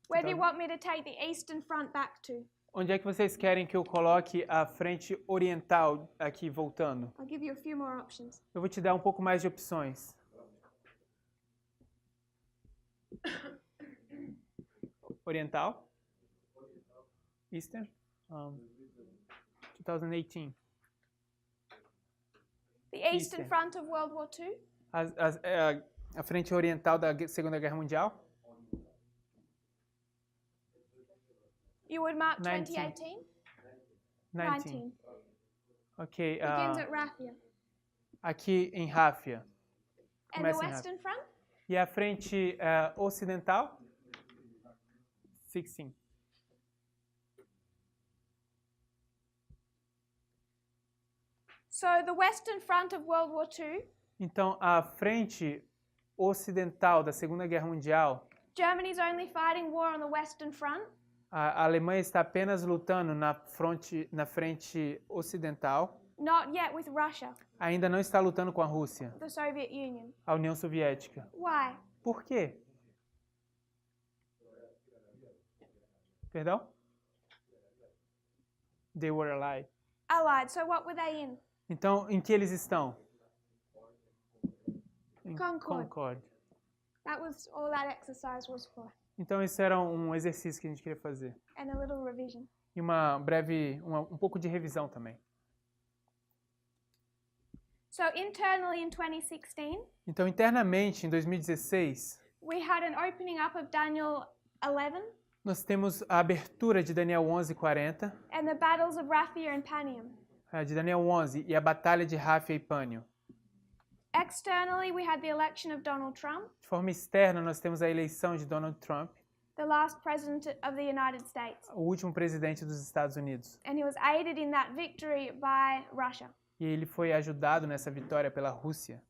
Where do you want me to take the Eastern Front back to? Onde é que vocês querem que eu coloque a frente oriental aqui voltando? I'll give you a few more options. Eu vou te dar um pouco mais de opções. Oriental? Eastern? 2018. The Eastern Eastern. Front of World War II? A frente oriental da Segunda Guerra Mundial? You would mark 19. 2018? 19. Ok. Begins at Raffia. Aqui em Ráfia. And the Começa em Ráfia. Western Front? E a frente ocidental? 16. So the Western Front of World War II, Então, a frente ocidental da Segunda Guerra Mundial, Germany's only fighting war on the Western Front. a Alemanha está apenas lutando na frente ocidental, Not yet with Russia, ainda não está lutando com a Rússia, the Soviet Union. a União Soviética. Why? Por quê? Perdão? They were allied. Allied. So what were they in? Então, em que eles estão? Em Concord. Concord. That was all that exercise was for. Então, isso era um exercício que a gente queria fazer. And a little revision. E um pouco de revisão também. So internally in 2016, Então, internamente, em 2016, we had an opening up of Daniel 11 nós temos a abertura de Daniel 11:40, and the battles of Raphia and Panium. de Daniel 11 e a batalha de Ráfia e Pânio. Externally, we had the election of Donald Trump, De forma externa, nós temos a eleição de Donald Trump, the last president of the United States. o último presidente dos Estados Unidos. And he was aided in that victory by Russia. E ele foi ajudado nessa vitória pela Rússia.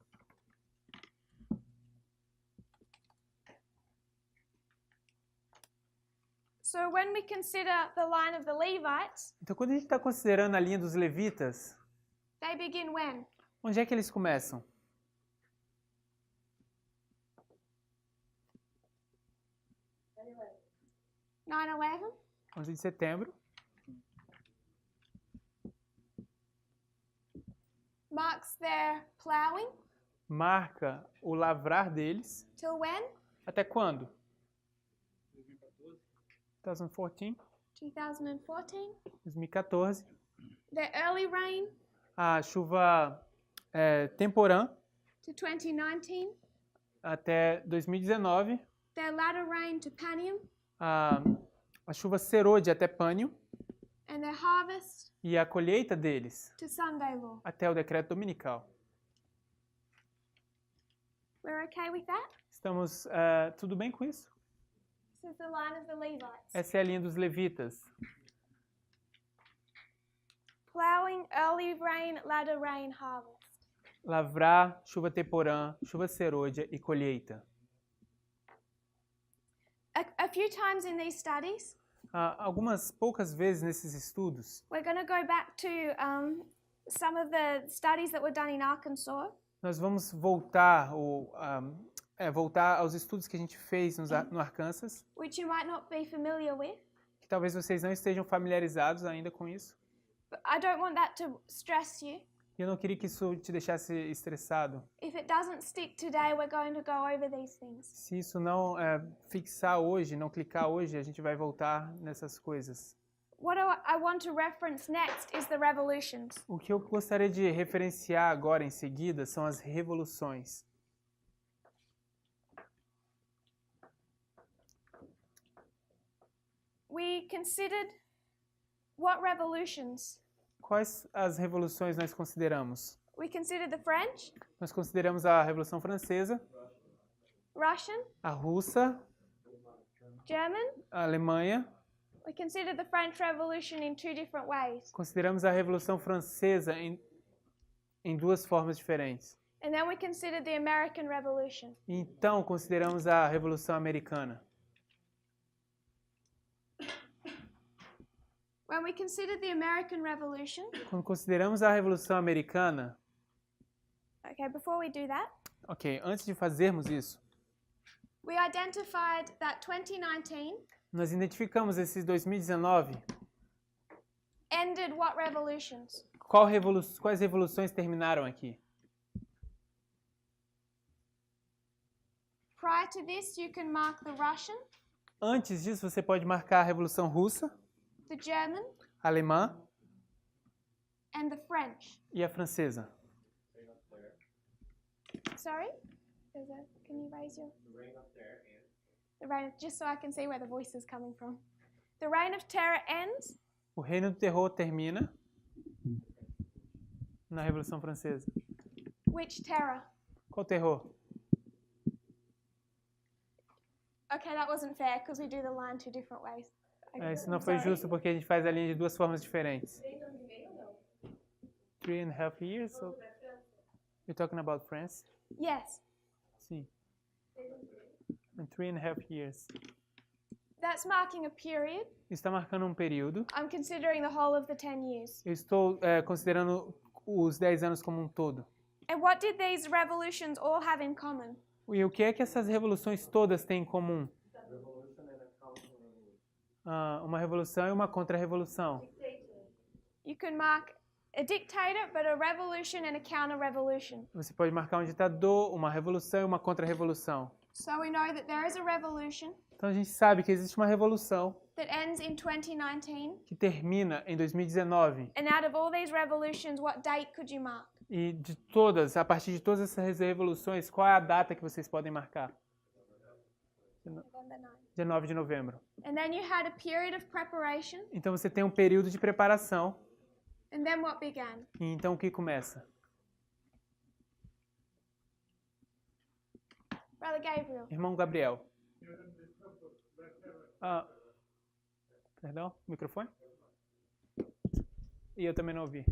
So when we consider the line of the Levites, Então, quando a gente está considerando a linha dos levitas, they begin when? onde é que eles começam? 9/11. 11 de setembro, marks their plowing. marca o lavrar deles. Till when? Até quando? 2014. 2014. 2014. Their early rain A chuva temporã to 2019. até 2019. Their latter rain to Panium. A chuva serôdia até Pânio. And their harvest E a colheita deles to Sunday law. até o decreto dominical. We're okay with that? Estamos tudo bem com isso? This is the line of the Levites. Essa é a linha dos levitas. Plowing, early rain, latter rain, harvest. Lavrar, chuva temporã, chuva serôdia e colheita. A few times in these studies, Algumas poucas vezes nesses estudos, we're going to go back to some of the studies that were done in Arkansas. nós vamos voltar aos estudos que a gente fez no Arkansas, Which you might not be familiar with. que talvez vocês não estejam familiarizados ainda com isso. But I don't want that to stress you. E eu não queria que isso te deixasse estressado. If it doesn't stick today, we're going to go over these things. Se isso não fixar hoje, não clicar hoje, a gente vai voltar nessas coisas. What I want to reference next is the revolutions. O que eu gostaria de referenciar agora em seguida são as revoluções. We considered what revolutions? Quais as revoluções nós consideramos? We considered the French, Nós consideramos a Revolução Francesa, Russian, a Russa, German. a Alemanha. We considered the French Revolution in two different ways. Consideramos a Revolução Francesa em duas formas diferentes. And then we considered the American Revolution. Então, consideramos a Revolução Americana. When we considered the American Revolution, Quando consideramos a Revolução Americana, okay, before we do that, ok, antes de fazermos isso, we identified that 2019 nós identificamos esses 2019. ended what revolutions? Quais revoluções terminaram aqui? Prior to this, you can mark the Russian, Antes disso, você pode marcar a Revolução Russa, the German, a Alemã and the French. e a Francesa. Sorry? Can you raise your... The reign, just so I can see where the voice is coming from. The reign of terror ends O Reino do Terror termina na Revolução Francesa. which terror? Qual terror? Okay, that wasn't fair because we do the line two different ways. Isso não foi justo porque a gente faz a linha de duas formas diferentes. 3.5 years? So you're talking about France? Yes, Sim. In 3.5 years. that's marking a period. Está marcando um período. I'm considering the whole of the 10 years. Eu estou considerando os 10 anos como um todo. And what did these revolutions all have in common? E o que é que essas revoluções todas têm em comum? Uma revolução e uma contra-revolução. You can mark a dictator, but a revolution and a counter-revolution. Você pode marcar um ditador, uma revolução e uma contra-revolução. So we know that there is a revolution Então a gente sabe que existe uma revolução that ends in 2019. que termina em 2019. And out of all these revolutions, what date could you mark? E a partir de todas essas revoluções, qual é a data que vocês podem marcar? November 9. 19 de novembro. And then you had a period of preparation. Então você tem um período de preparação. And then what began? E então o que começa? Brother Gabriel. Irmão Gabriel. Perdão? Microfone? E eu também não ouvi.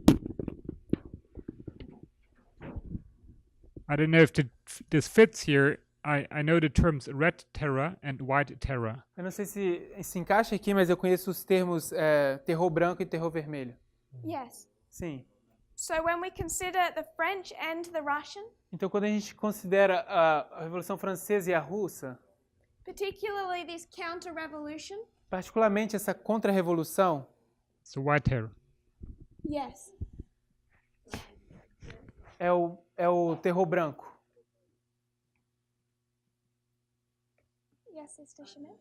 I don't know if this fits here. I know the terms red terror and white terror. Eu não sei se encaixa aqui, mas eu conheço os termos terror branco e terror vermelho. Yes. Sim. So when we consider the French and the Russian, Então, quando a gente considera a Revolução Francesa e a Russa, particularly this counter-revolution, Particularmente essa contra-revolução So white terror. Yes. é o terror branco. Yes, Sister Shimon.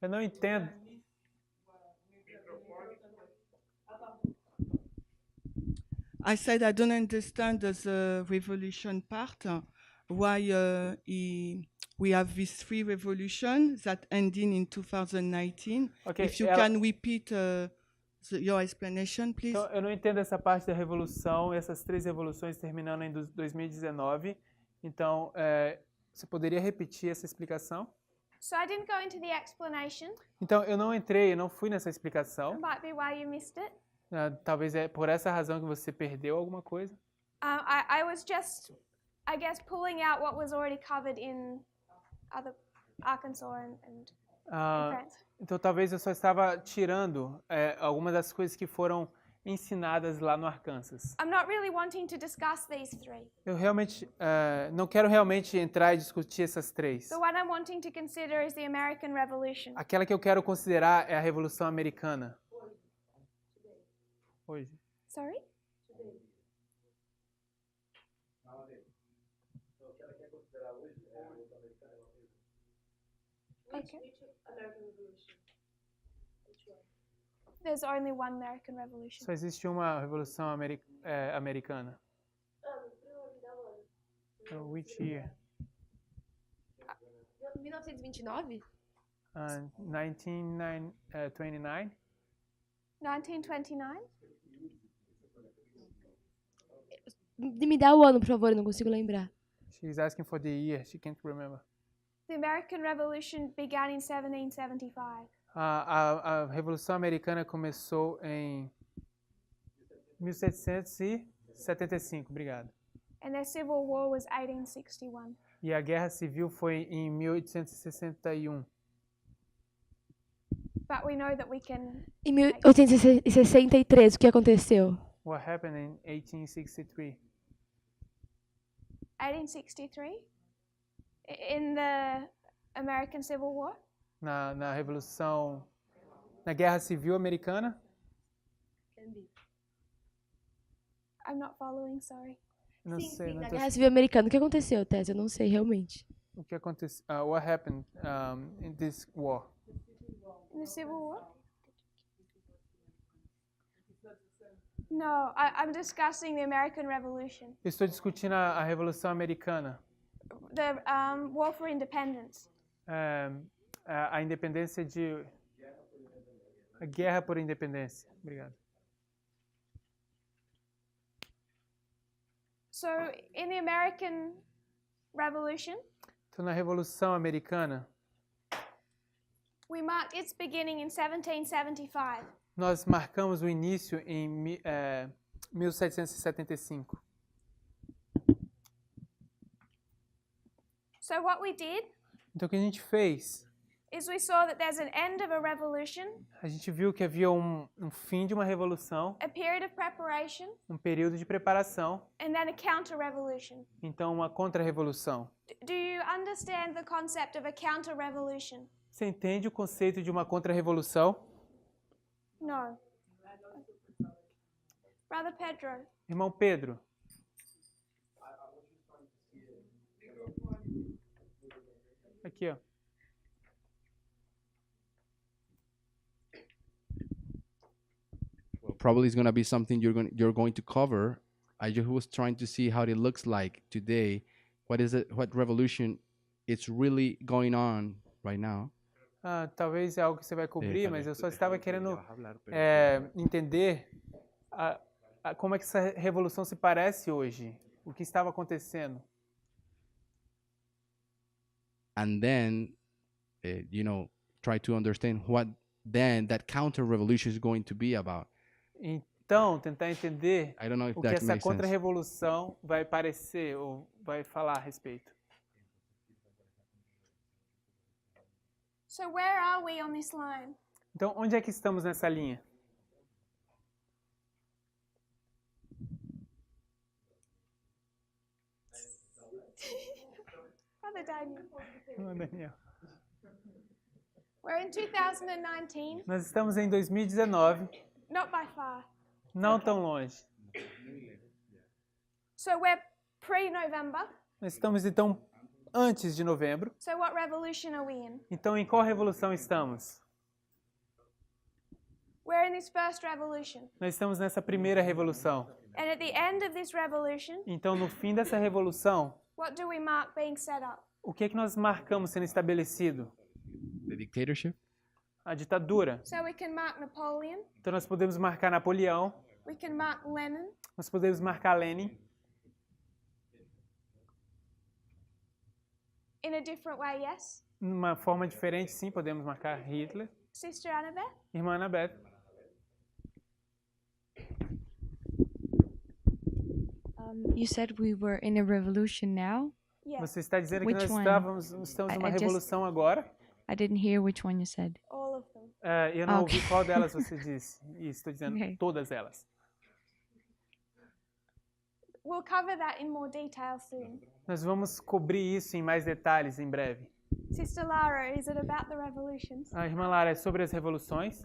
Eu não entendo. I said I don't understand the revolution part. Why we have these 3 revolutions that ending in 2019. Ok, If you ela- can repeat your explanation, please. Então, eu não entendo essa parte da revolução, essas 3 revoluções terminando em 2019. Então, você poderia repetir essa explicação? So I didn't go into the explanation. Então, eu não fui nessa explicação. It might be why you missed it. Talvez é por essa razão que você perdeu alguma coisa. I was just, I guess, pulling out what was already covered in other Arkansas and France. Então, talvez eu só estava tirando algumas das coisas que foram ensinadas lá no Arkansas. I'm not really wanting to discuss these 3. Eu realmente não quero realmente entrar e discutir essas 3. The one I'm wanting to consider is the American Revolution. Aquela que eu quero considerar é a Revolução Americana. Hoje. Sorry? Okay. There's only one American Revolution. Só existe uma Revolução Americana. Which year? 1929? 1929? 1929? Me dá o ano, por favor, eu não consigo lembrar. She's asking for the year. She can't remember. The American Revolution began in 1775. A Revolução Americana começou em 1775. Obrigado. And their civil war was 1861. E a Guerra Civil foi em 1861. But we know that we can... Em 1863, o que aconteceu? What happened in 1863? 1863? In the American Civil War? Na Revolução... Na Guerra Civil Americana? I'm not following, sorry. Não sei. Não Na tô... Guerra Civil Americana, o que aconteceu, Tess? Eu não sei realmente. O que aconteceu? What happened in this war? In the Civil War? No, I'm discussing the American Revolution. Eu estou discutindo a Revolução Americana. The War for Independence. A independência de... A guerra por independência. Obrigado. So, in the American Revolution, Então, na Revolução Americana, we marked its beginning in 1775. nós marcamos o início em 1775. So what we did Então, o que a gente fez? is we saw that there's an end of a revolution, A gente viu que havia um fim de uma revolução, a period of preparation, um período de preparação, and then a counter-revolution. então uma contra-revolução. Do you understand the concept of a counter-revolution? Você entende o conceito de uma contra-revolução? No. Brother Pedro. Irmão Pedro, aqui, ó. Well, probably it's gonna be something you're going to cover. I just was trying to see how it looks like today. What is it? What revolution it's really going on right now? Talvez é algo que você vai cobrir, mas eu só estava querendo entender como é que essa revolução se parece hoje, o que estava acontecendo. And then, try to understand what then that counter revolution is going to be about. Então, tentar entender I don't know if o que that essa makes sense. contra-revolução vai parecer ou vai falar a respeito. So where are we on this line? Então, onde é que estamos nessa linha? for Daniel. Não, Daniel. We're in 2019, Nós estamos em 2019, not by far. não tão longe. So we're pre-November. Nós estamos, então, antes de novembro. So what revolution are we in? Então, em qual revolução estamos? We're in this first revolution. Nós estamos nessa primeira revolução. And at the end of this revolution, Então, no fim dessa revolução, what do we mark being set up? o que é que nós marcamos sendo estabelecido? The dictatorship. A ditadura. So we can mark Napoleon, Então, nós podemos marcar Napoleão, we can mark Lenin, nós podemos marcar Lenin, in a different way, yes? numa forma diferente, sim, podemos marcar Hitler, Sister Annabeth? Irmã Annabeth. You said we were in a revolution now. Yeah, Você está dizendo que Which nós one? estamos I numa just- revolução agora? I didn't hear which one you said. all of them. Eu não ouvi Ok. qual delas você disse. E estou dizendo Ok. todas elas. We'll cover that in more detail soon. Nós vamos cobrir isso em mais detalhes em breve. Sister Lara, is it about the revolutions? A irmã Lara, é sobre as revoluções?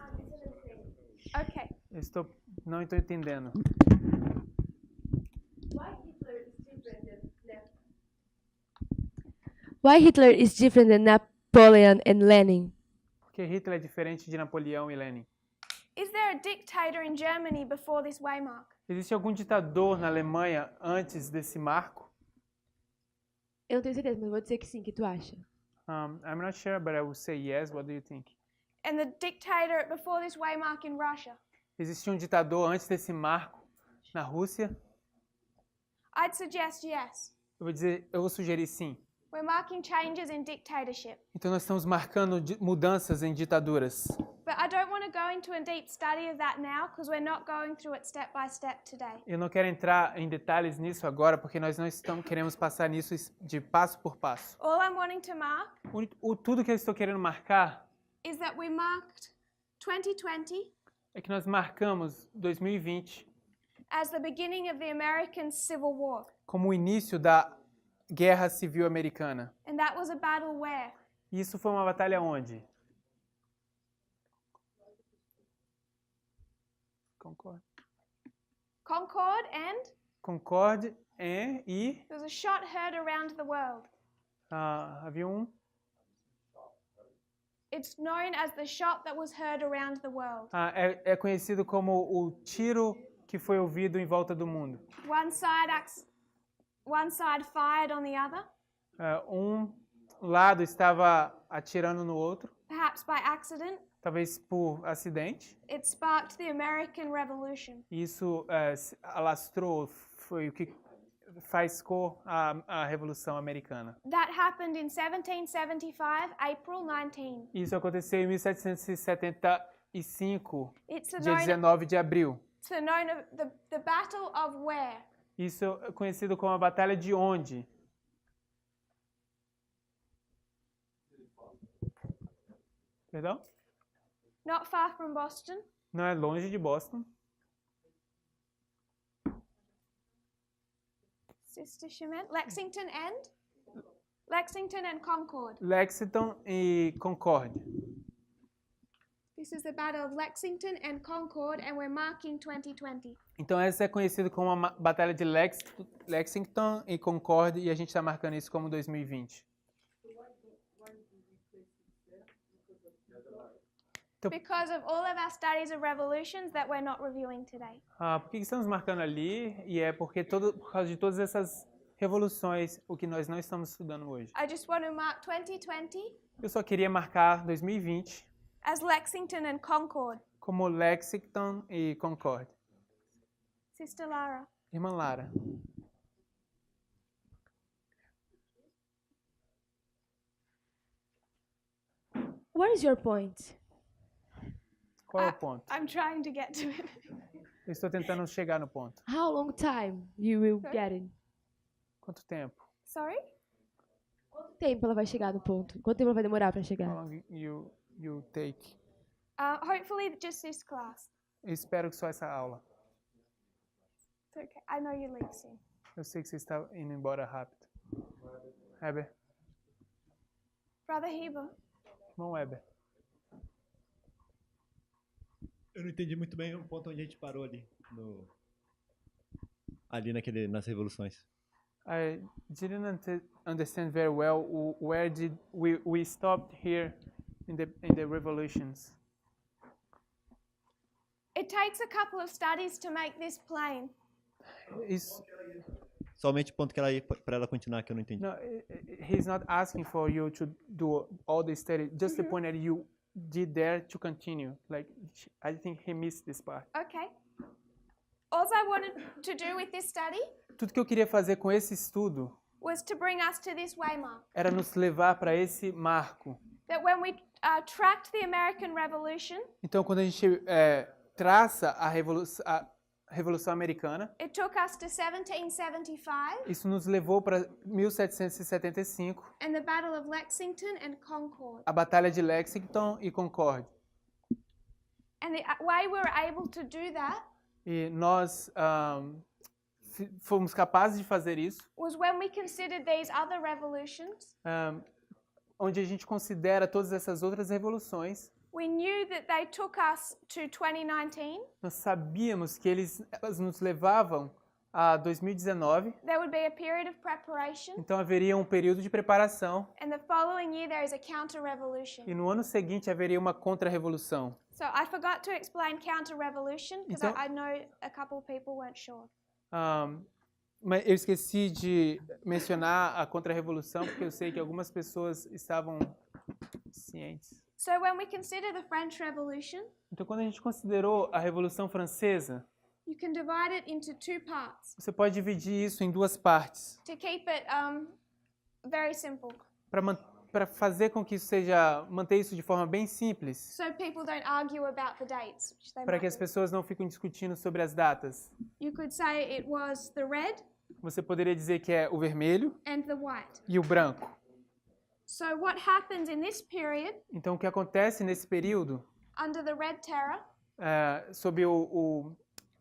Okay. Não estou entendendo. Why Hitler is different than Napoleon and Lenin? Porque Hitler é diferente de Napoleão e Lenin. Is there a dictator in Germany before this waymark? Existe algum ditador na Alemanha antes desse marco? Eu não tenho certeza, mas vou dizer que sim. O que tu acha? I'm not sure, but I will say yes. What do you think? And the dictator before this waymark in Russia? Existia um ditador antes desse marco na Rússia? I'd suggest yes. Eu vou sugerir sim. We're marking changes in dictatorship. Então nós estamos marcando mudanças em ditaduras. But I don't want to go into a deep study of that now because we're not going through it step by step today. Eu não quero entrar em detalhes nisso agora, porque nós não queremos passar nisso de passo por passo. All I'm wanting to mark Tudo que eu estou querendo marcar is that we marked 2020 é que nós marcamos 2020 as the beginning of the American Civil War. como o início da Guerra Civil Americana. And that was a battle where? E isso foi uma batalha onde? Concord. Concord, and Concord e there was a shot heard around the world. havia It's known as the shot that was heard around the world. é conhecido como o tiro que foi ouvido em volta do mundo. One side fired on the other, Um lado estava atirando no outro, perhaps by accident. talvez por acidente. It sparked the American Revolution. Isso alastrou, foi o que faz a Revolução Americana. That happened in 1775, April 19. Isso aconteceu em 1775, It's dia 19 de abril. known of the Battle of where? Isso é conhecido como a Batalha de onde? Perdão? Not far from Boston. Não é longe de Boston. Sister Shemin. Lexington and Concord. Lexington e Concord. This is the Battle of Lexington and Concord, and we're marking 2020. Então essa é conhecida como a Batalha de Lexington e Concord e a gente está marcando isso como 2020. Because of all of our studies of revolutions that we're not reviewing today. Por que estamos marcando ali? E é porque por causa de todas essas revoluções, o que nós não estamos estudando hoje. I just want to mark 2020 Eu só queria marcar 2020 as Lexington and Concord. como Lexington e Concord. Sister Lara. Irmã Lara. What is your point? Qual é o ponto? I'm trying to get to it. Eu estou tentando chegar no ponto. How long time you will get it? Quanto tempo? Sorry? Quanto tempo ela vai chegar no ponto? Quanto tempo ela vai demorar para How chegar? long you take? Hopefully just this class. Eu espero que só essa aula. It's okay. I know you leave soon. Eu sei que você está indo embora rápido. Heber, Brother Heber. Irmão Weber. Eu não entendi muito bem o ponto onde a gente parou ali. Nas revoluções. I didn't understand very well where did we stopped here in the revolutions. It takes a couple of studies to make this plain. Isso, Somente o ponto que ela ia para ela continuar que eu não entendi. no, he's not asking for you to do all the study, just the point that you did there to continue. Like, I think he missed this part. Okay. All I wanted to do with this study Tudo que eu queria fazer com esse estudo was to bring us to this waymark. era nos levar para esse marco. That when we tracked the American Revolution, Então, quando a gente traça a Revolução Americana, it took us to 1775 isso nos levou para 1775, and the Battle of Lexington and Concord. a Batalha de Lexington e Concord. And the way we were able to do that E nós fomos capazes de fazer isso, was when we considered these other revolutions. Onde a gente considera todas essas outras revoluções. We knew that they took us to 2019. Nós sabíamos que elas nos levavam a 2019. There would be a period of preparation. Então haveria um período de preparação. And the following year there is a counter-revolution. E no ano seguinte haveria uma contra-revolução. So I forgot to explain counter-revolution because Então, I know a couple of people weren't sure. Mas eu esqueci de mencionar a contra-revolução porque eu sei que algumas pessoas estavam cientes. So when we consider the French Revolution, Então, quando a gente considerou a Revolução Francesa, you can divide it into two parts você pode dividir isso em duas partes to keep it very simple, para fazer com que manter isso de forma bem simples, so people don't argue about the dates, which they para might que as do. pessoas não fiquem discutindo sobre as datas. You could say it was the red Você poderia dizer que é o vermelho and the white. e o branco. So what happens in this period, Então, o que acontece nesse período, under the Red Terror, sob o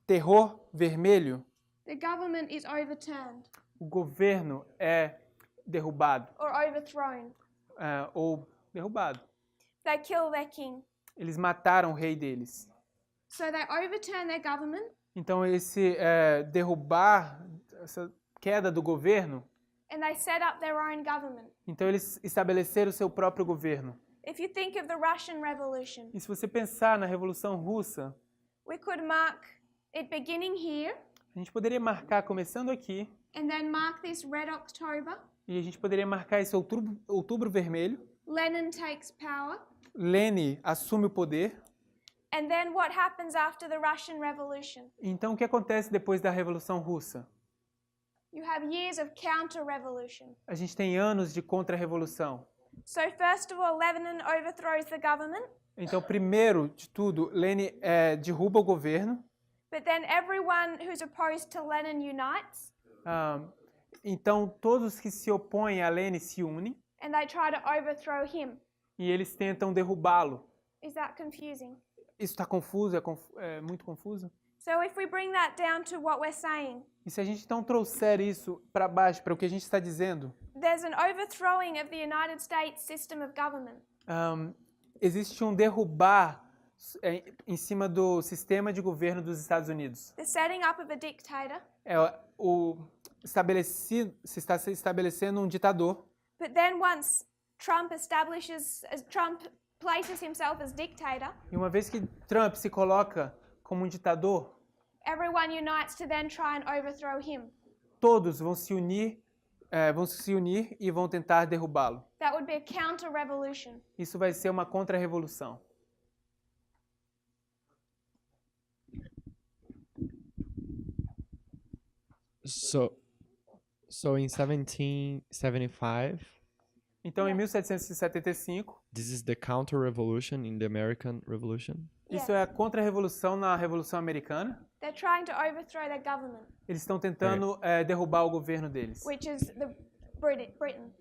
terror vermelho, the government is overturned o governo é derrubado or overthrown. ou derrubado. They kill their king. Eles mataram o rei deles. So they overturn their government. Então, esse derrubar, essa queda do governo, And they set up their own government. então eles estabeleceram o seu próprio governo. If you think of the Russian Revolution, E se você pensar na Revolução Russa, we could mark it beginning here a gente poderia marcar começando aqui, and then mark this Red October. e a gente poderia marcar esse outubro vermelho. Lenin takes power. Lenin assume o poder. And then what happens after the Russian Revolution? Então, o que acontece depois da Revolução Russa? You have years of counter-revolution. A gente tem anos de contra-revolução. So first of all, Lenin overthrows the government. Então, primeiro de tudo, Lenin derruba o governo. But then everyone who's opposed to Lenin unites. Então, todos que se opõem a Lenin se unem. And they try to overthrow him. E eles tentam derrubá-lo. Is that confusing? Isso está confuso? É muito confuso? So if we bring that down to what we're saying, E se a gente então trouxer isso para baixo, para o que a gente está dizendo, there's an overthrowing of the United States system of government. Existe um derrubar em cima do sistema de governo dos Estados Unidos. The setting up of a dictator. Se está se estabelecendo um ditador. But then once Trump places himself as dictator, E uma vez que Trump se coloca como um ditador, everyone unites to then try and overthrow him. todos vão se unir e vão tentar derrubá-lo. That would be a counter-revolution. Isso vai ser uma contra-revolução. So in 1775, Então, em 1775, this is the counter-revolution in the American Revolution. isso é a contra-revolução na Revolução Americana. They're trying to overthrow their government, Eles estão tentando derrubar o governo deles, which is the Britain.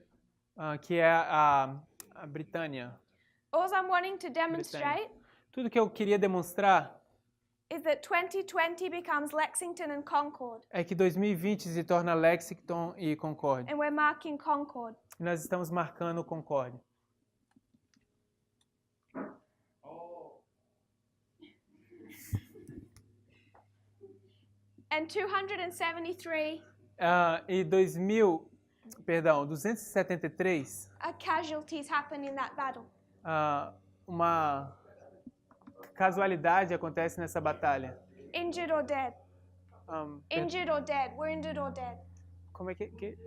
que é a Britânia. All I'm wanting to demonstrate Tudo que eu queria demonstrar is that 2020 becomes Lexington and Concord, é que 2020 se torna Lexington e Concord. and we're marking Concord. E nós estamos marcando Concord. And 273 e 273 casualties happened in that battle. uma casualidade acontece nessa batalha. Injured or dead. Injured or dead. Wounded or dead. Como é que...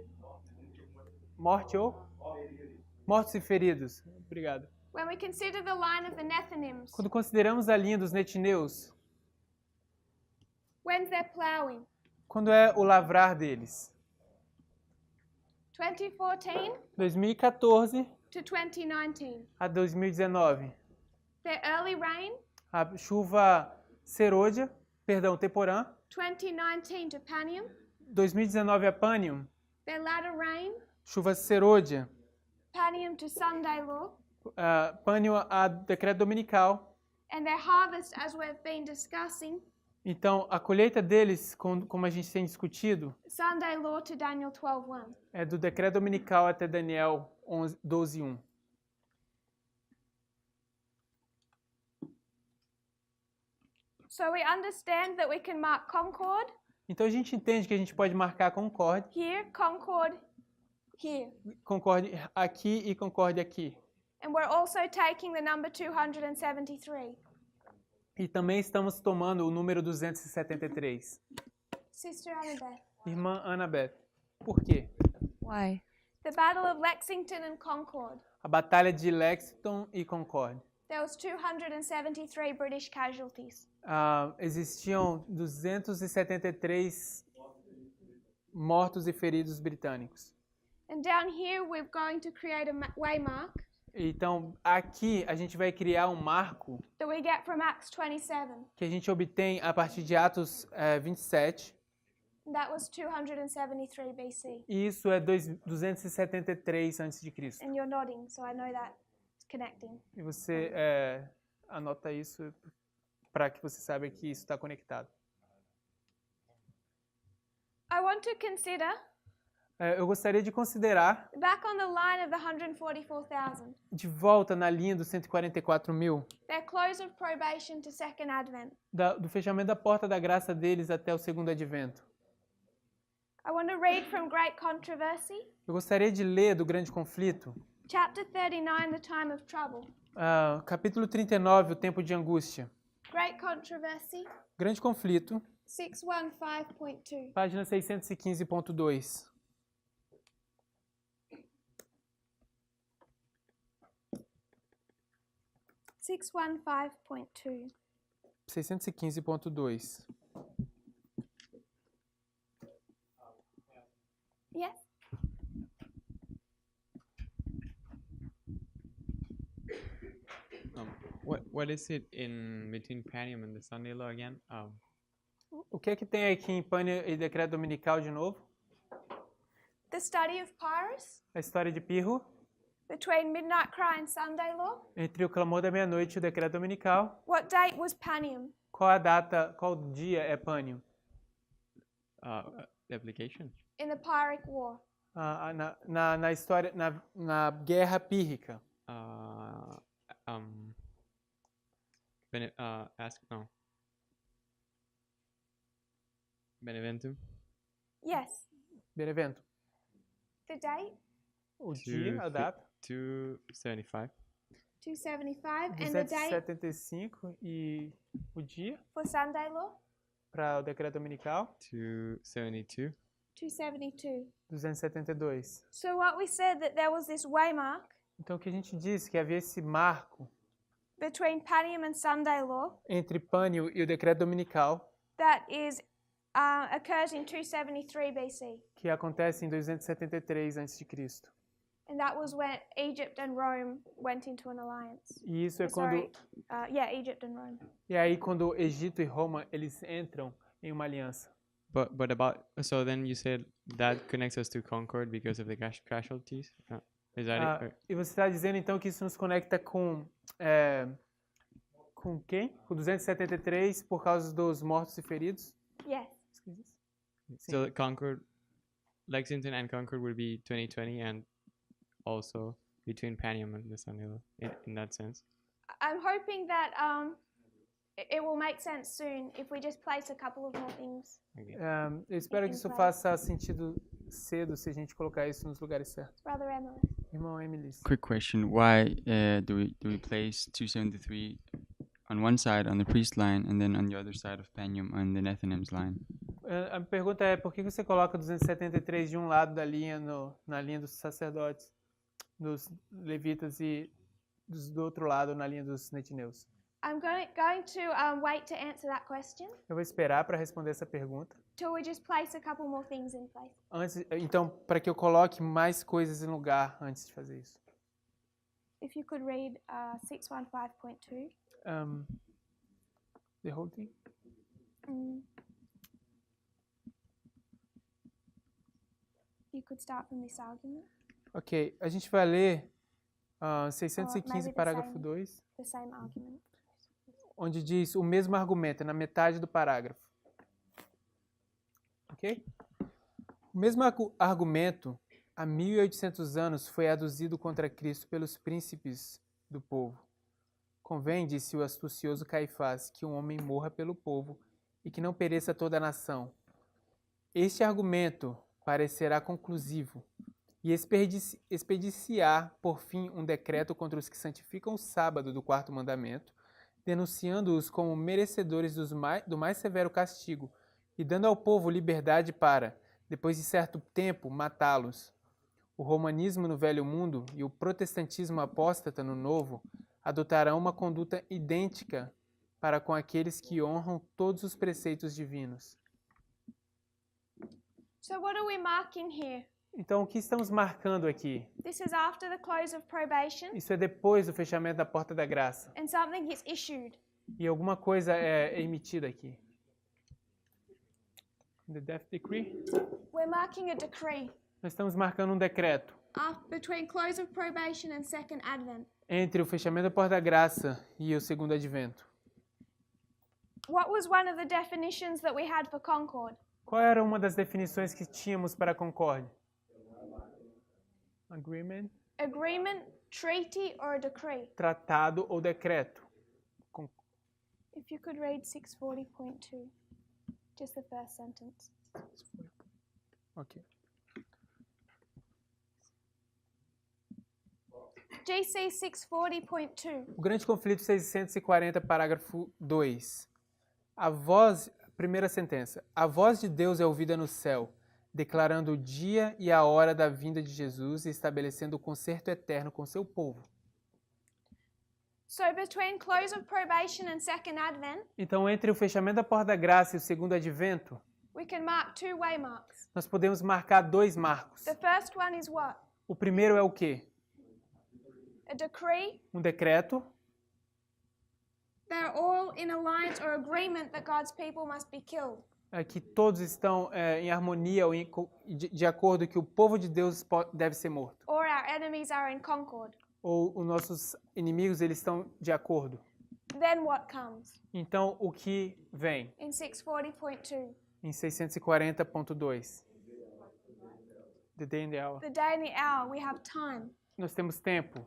Mortos e feridos. Obrigado. When we consider the line of the Nethinims, Quando consideramos a linha dos netineus, when's their plowing? quando é o lavrar deles? 2014 to 2019. a 2019. Their early rain, A chuva temporã. 2019 to Panium. 2019 a Panium. Their latter rain, Chuva serôdia. Panium to Sunday law. Panium a decreto dominical. And their harvest, as we've been discussing, Então, a colheita deles, como a gente tem discutido, Sunday law to Daniel 12:1. é do decreto dominical até Daniel 12:1. So we understand that we can mark Concord Então, a gente entende que a gente pode marcar Concord, here, Concord here. Concord aqui e Concord aqui. And we're also taking the number 273. E também estamos tomando o número 273. Sister Annabeth. Irmã Annabeth. Por quê? Why? The Battle of Lexington and Concord. A batalha de Lexington e Concord. There was 273 British casualties. Existiam 273 mortos e feridos britânicos. And down here we're going to create a waymark Então, aqui a gente vai criar um marco that we get from Acts 27. que a gente obtém a partir de Atos 27. And that was 273 BC. E isso é 273 a.C. And you're nodding, so I know that it's connecting. E você anota isso para que você saiba que isso está conectado. I want to consider Eu gostaria de considerar back on the line of the 144,000, de volta na linha dos 144.000, their close of probation to second advent. do fechamento da porta da graça deles até o segundo advento. I want to read from Great Controversy, Eu gostaria de ler do Grande Conflito, chapter 39, The Time of Trouble. Capítulo 39, o tempo de angústia. Great Controversy, Grande Conflito, 615.2. página 615.2. .2 615.2. Yes. What is it in between Panium and the Sunday law again? O que é que tem aqui em Pânia e Decreto Dominical de novo? The study of Pyrrhus, A história de Pirro, between midnight cry and Sunday law. entre o clamor da meia-noite e o Decreto Dominical. What date was Panium? Qual a data, qual dia é Pânium? The application? In the Pyrrhic War. Na história, na Guerra Pírrica. Beneventum? Yes. Benevento. The date? O dia, a data. 275. 275. And the date 275 e o dia for Sunday law? para o Decreto Dominical. 272. 272. 272. So what we said that there was this waymark Então o que a gente disse que havia esse marco between Panium and Sunday law entre Pânium e o Decreto Dominical that is occurs in 273 BC. que acontece em 273 a.C. And that was when Egypt and Rome went into an alliance. E isso é Sorry. quando Egypt and Rome. e aí quando Egito e Roma eles entram em uma aliança. But about so then you said that connects us to Concord because of the casualties. Is that it? E você está dizendo então que isso nos conecta com quem? Com 273 por causa dos mortos e feridos? Yes. So Concord, Lexington and Concord would be 2020 and also between Panium and the Sunday law in that sense. I'm hoping that it will make sense soon if we just place a couple of more things. Eu espero que isso faça sentido cedo se a gente colocar isso nos lugares certos. Brother Emily. Irmão Emily. Quick question: why do we place 273 on one side on the priest line and then on the other side of Penium on the Nethinim's line? A pergunta é, por que você coloca 273 de um lado da linha na linha dos sacerdotes, dos levitas, e do outro lado na linha dos netineus? I'm going to wait to answer that question Eu vou esperar para responder essa pergunta. till we just place a couple more things in place. Então, para que eu coloque mais coisas em lugar antes de fazer isso. If you could read 615.2. The whole thing? You could start from this argument. Ok, a gente vai ler Or 615, maybe parágrafo 2, the same argument. onde diz o mesmo argumento, é na metade do parágrafo. Ok? O mesmo argumento, há 1800 anos, foi aduzido contra Cristo pelos príncipes do povo. Convém, disse o astucioso Caifás, que um homem morra pelo povo e que não pereça toda a nação. Este argumento parecerá conclusivo e expediciar, por fim, um decreto contra os que santificam o sábado do quarto mandamento, denunciando-os como merecedores do mais severo castigo e dando ao povo liberdade para, depois de certo tempo, matá-los. O romanismo no Velho Mundo e o protestantismo apóstata no Novo adotarão uma conduta idêntica para com aqueles que honram todos os preceitos divinos. So what are we marking here? Então, o que estamos marcando aqui? This is after the close of probation Isso é depois do fechamento da porta da graça. and something is issued. E alguma coisa é emitida aqui. The death decree? We're marking a decree Nós estamos marcando um decreto between close of probation and second advent. entre o fechamento da porta da graça e o segundo advento. What was one of the definitions that we had for Concord? Qual era uma das definições que tínhamos para a Concórdia? Agreement, treaty, or a decree? Tratado ou decreto. If you could read 640.2, just the first sentence. Ok. GC 640.2. O grande conflito 640, parágrafo 2. Primeira sentença. A voz de Deus é ouvida no céu, declarando o dia e a hora da vinda de Jesus e estabelecendo o concerto eterno com seu povo. So between close of probation and second advent, Então, entre o fechamento da porta da graça e o segundo advento, we can mark two waymarks. nós podemos marcar dois marcos. The first one is what? O primeiro é o quê? A decree. Um decreto. They're all in alliance or agreement that God's people must be killed. Que todos estão em harmonia ou de acordo que o povo de Deus deve ser morto. Or our enemies are in Concord. Ou os nossos inimigos eles estão de acordo. Then what comes? Então, o que vem? In 640.2. Em 640.2. The day and the hour. The day and the hour, we have time. Nós temos tempo.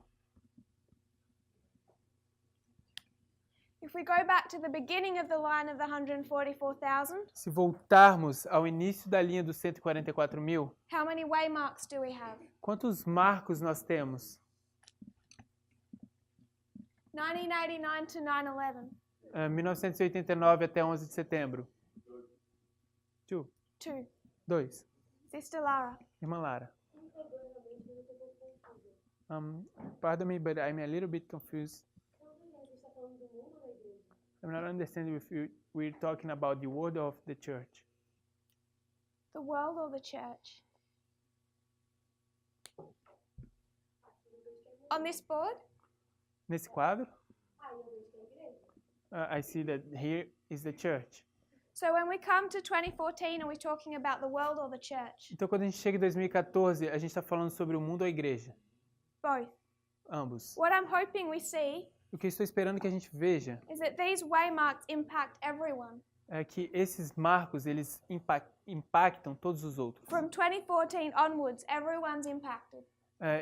If we go back to the beginning of the line of the 144,000, Se voltarmos ao início da linha dos 144 mil, how many waymarks do we have? quantos marcos nós temos? 1989 to 9/11. 1989 até 11 de setembro. Two. 2. Sister Lara. Irmã Lara. Pardon me, but I'm a little bit confused. I'm not understanding if we're talking about the word of the church. The world or the church? On this board? Nesse quadro, I see that here is the church. So when we come to 2014, are we talking about the world or the church? Então, quando a gente chega em 2014, a gente está falando sobre o mundo ou a igreja? Both. Ambos. What I'm hoping we see O que eu estou esperando que a gente veja is that these waymarks impact everyone. é que esses marcos eles impactam todos os outros. From 2014 onwards, everyone's impacted.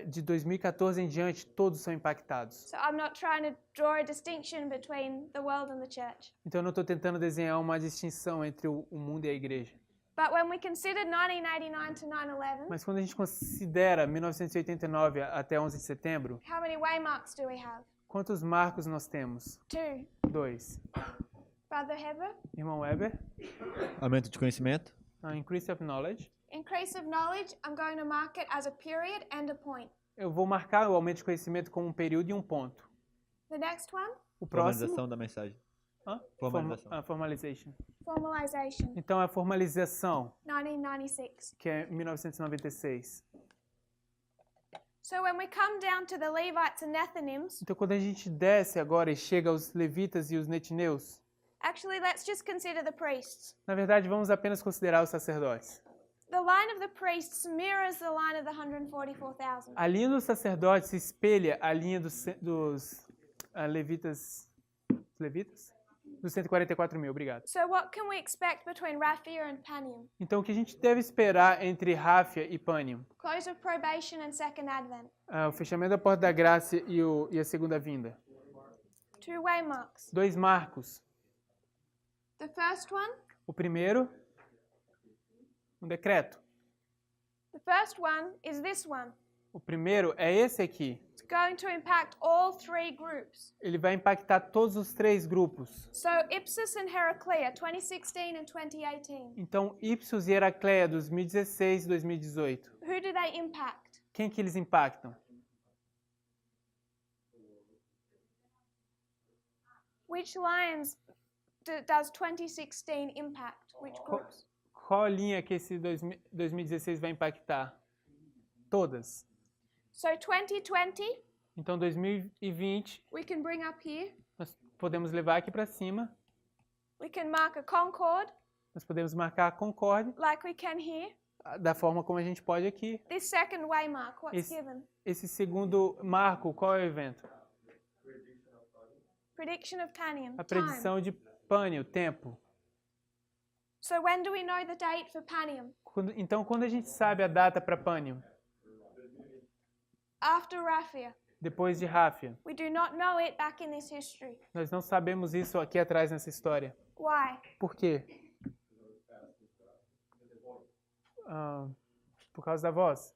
de 2014 em diante, todos são impactados. So I'm not trying to draw a distinction between the world and the church. Então eu não estou tentando desenhar uma distinção entre o mundo e a igreja. But when we consider 1989 to 9/11, Mas quando a gente considera 1989 até 11 de setembro, how many waymarks do we have? quantos marcos nós temos? 2. 2. Brother Heber? Irmão Weber, Aumento de conhecimento. increase of knowledge. Increase of knowledge, I'm going to mark it as a period and a point. Eu vou marcar o aumento de conhecimento como um período e um ponto. The next one? O próximo... Formalização da mensagem. Formalization. Formalization. Formalization. Então a formalização, 1996. que é 1996. So when we come down to the Levites and Nethinims, Então quando a gente desce agora e chega aos levitas e os netineus, actually let's just consider the priests. na verdade vamos apenas considerar os sacerdotes. The line of the priests mirrors the line of the 144,000. A linha dos sacerdotes se espelha a linha dos levitas, dos 144 mil, obrigado. So what can we expect between Raphia and Panium? Então o que a gente deve esperar entre Ráfia e Pânium? Close of probation and second advent. O fechamento da porta da graça e a segunda vinda. 2 waymarks. 2 marcos. The first one, O primeiro, um decreto. the first one is this one. O primeiro é esse aqui. It's going to impact all 3 groups. Ele vai impactar todos os 3 grupos. So Ipsus and Heraclea, 2016 and 2018. Então, Ipsos e Heracleia, 2016 e 2018. Who do they impact? Quem que eles impactam? Which lions does 2016 impact? Which groups? Qual linha que esse 2016 vai impactar? Todas. So 2020, Então, 2020, we can bring up here. nós podemos levar aqui para cima. We can mark a Concord, Nós podemos marcar a Concord like we can here. da forma como a gente pode aqui. This second waymark, what's given? Esse segundo marco, qual é o evento? Prediction of Panium, A time. predição de Pânio, tempo. So when do we know the date for Panium? Então, quando a gente sabe a data para Pânio? After Raphia. Depois de Ráfia. We do not know it back in this history. Nós não sabemos isso aqui atrás nessa história. Why? Por quê? Por causa da voz.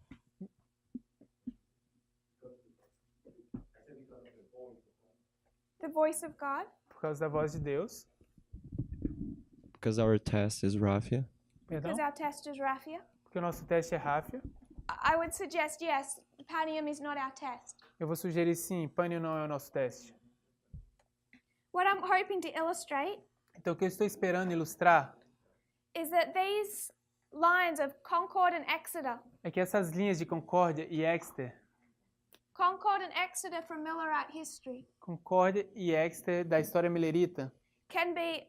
The voice of God? Por causa da voz de Deus. Because our test is Raphia. Perdão? Because our test is Raphia? Porque o nosso teste é Ráfia. I would suggest yes, Panium is not our test. Eu vou sugerir sim, Pânio não é o nosso teste. What I'm hoping to illustrate Então, o que eu estou esperando ilustrar is that these lines of Concord and Exeter, é que essas linhas de Concórdia e Exeter, Concord and Exeter from Millerite history, Concórdia e Exeter da história milerita, can be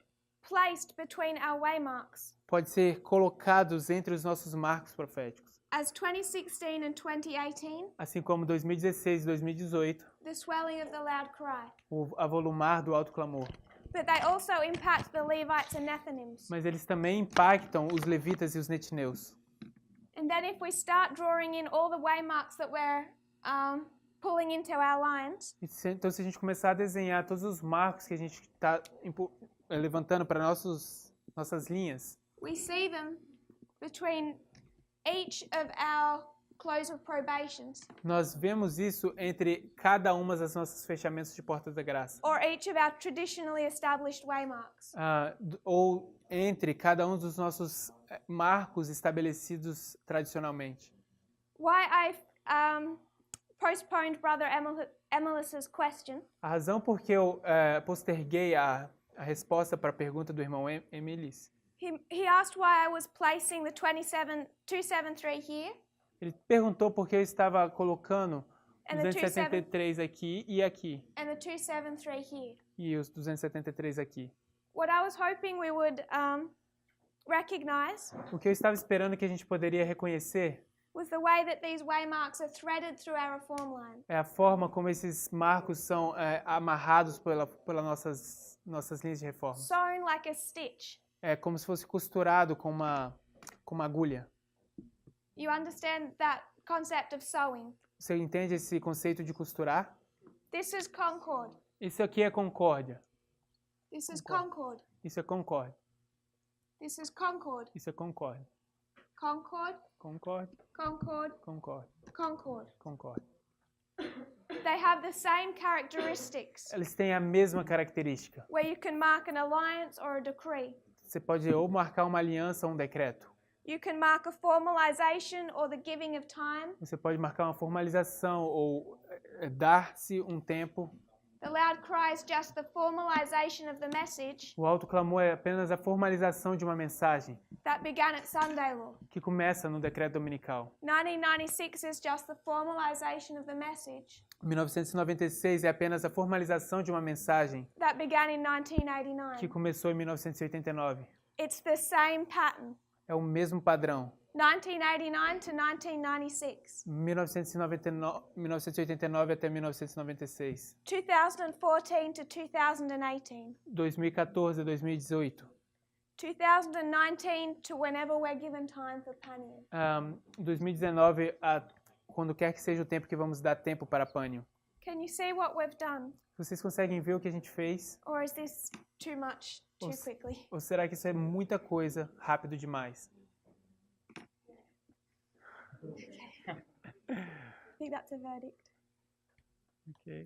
placed between our waymarks pode ser colocados entre os nossos marcos proféticos. as 2016 and 2018, Assim como 2016 e 2018, the swelling of the loud cry. o avolumar do alto clamor. But they also impact the Levites and Nethinims. Mas eles também impactam os levitas e os netineus. And then if we start drawing in all the waymarks that we're pulling into our lines, Então, se a gente começar a desenhar todos os marcos que a gente está levantando para nossas linhas, we see them between each of our close of probations, nós vemos isso entre cada uma das nossas fechamentos de portas da graça. or each of our traditionally established waymarks. Ou entre cada um dos nossos marcos estabelecidos tradicionalmente. Why I postponed Brother Emilis's question A razão por que eu posterguei a resposta para a pergunta do irmão Emilis, he asked why I was placing the 273 here ele perguntou por que eu estava colocando and the 273 aqui e aqui, and the 273 here. e os 273 aqui. What I was hoping we would recognize O que eu estava esperando que a gente poderia reconhecer was the way that these waymarks are threaded through our reform line. é a forma como esses marcos são amarrados pelas nossas linhas de reforma. Sewn like a stitch. É como se fosse costurado com uma agulha. You understand that concept of sewing? Você entende esse conceito de costurar? This is Concord. Isso aqui é concórdia. This is Concord. Isso é concórdia. This is Concord. Isso é concórdia. Concord, Concórdia, Concord, concórdia, Concord. concórdia. They have the same characteristics, Eles têm a mesma característica. where you can mark an alliance or a decree. Você pode ou marcar uma aliança ou um decreto. You can mark a formalization or the giving of time. Você pode marcar uma formalização ou dar-se um tempo. The loud cry is just the formalization of the message O alto clamor é apenas a formalização de uma mensagem that began at Sunday law. que começa no decreto dominical. 1996 is just the formalization of the message 1996 é apenas a formalização de uma mensagem that began in que 1989. começou em 1989. It's the same pattern. É o mesmo padrão. 1989 to 1996. 1989 até 1996. 2014 to 2018. 2014 a 2018. 2019 to whenever we're given time for Panion. 2019 a quando quer que seja o tempo que vamos dar tempo para Pânio. Can you see what we've done? Vocês conseguem ver o que a gente fez? Or is this too much too quickly? Ou será que isso é muita coisa, rápido demais? I think that's a verdict. Okay.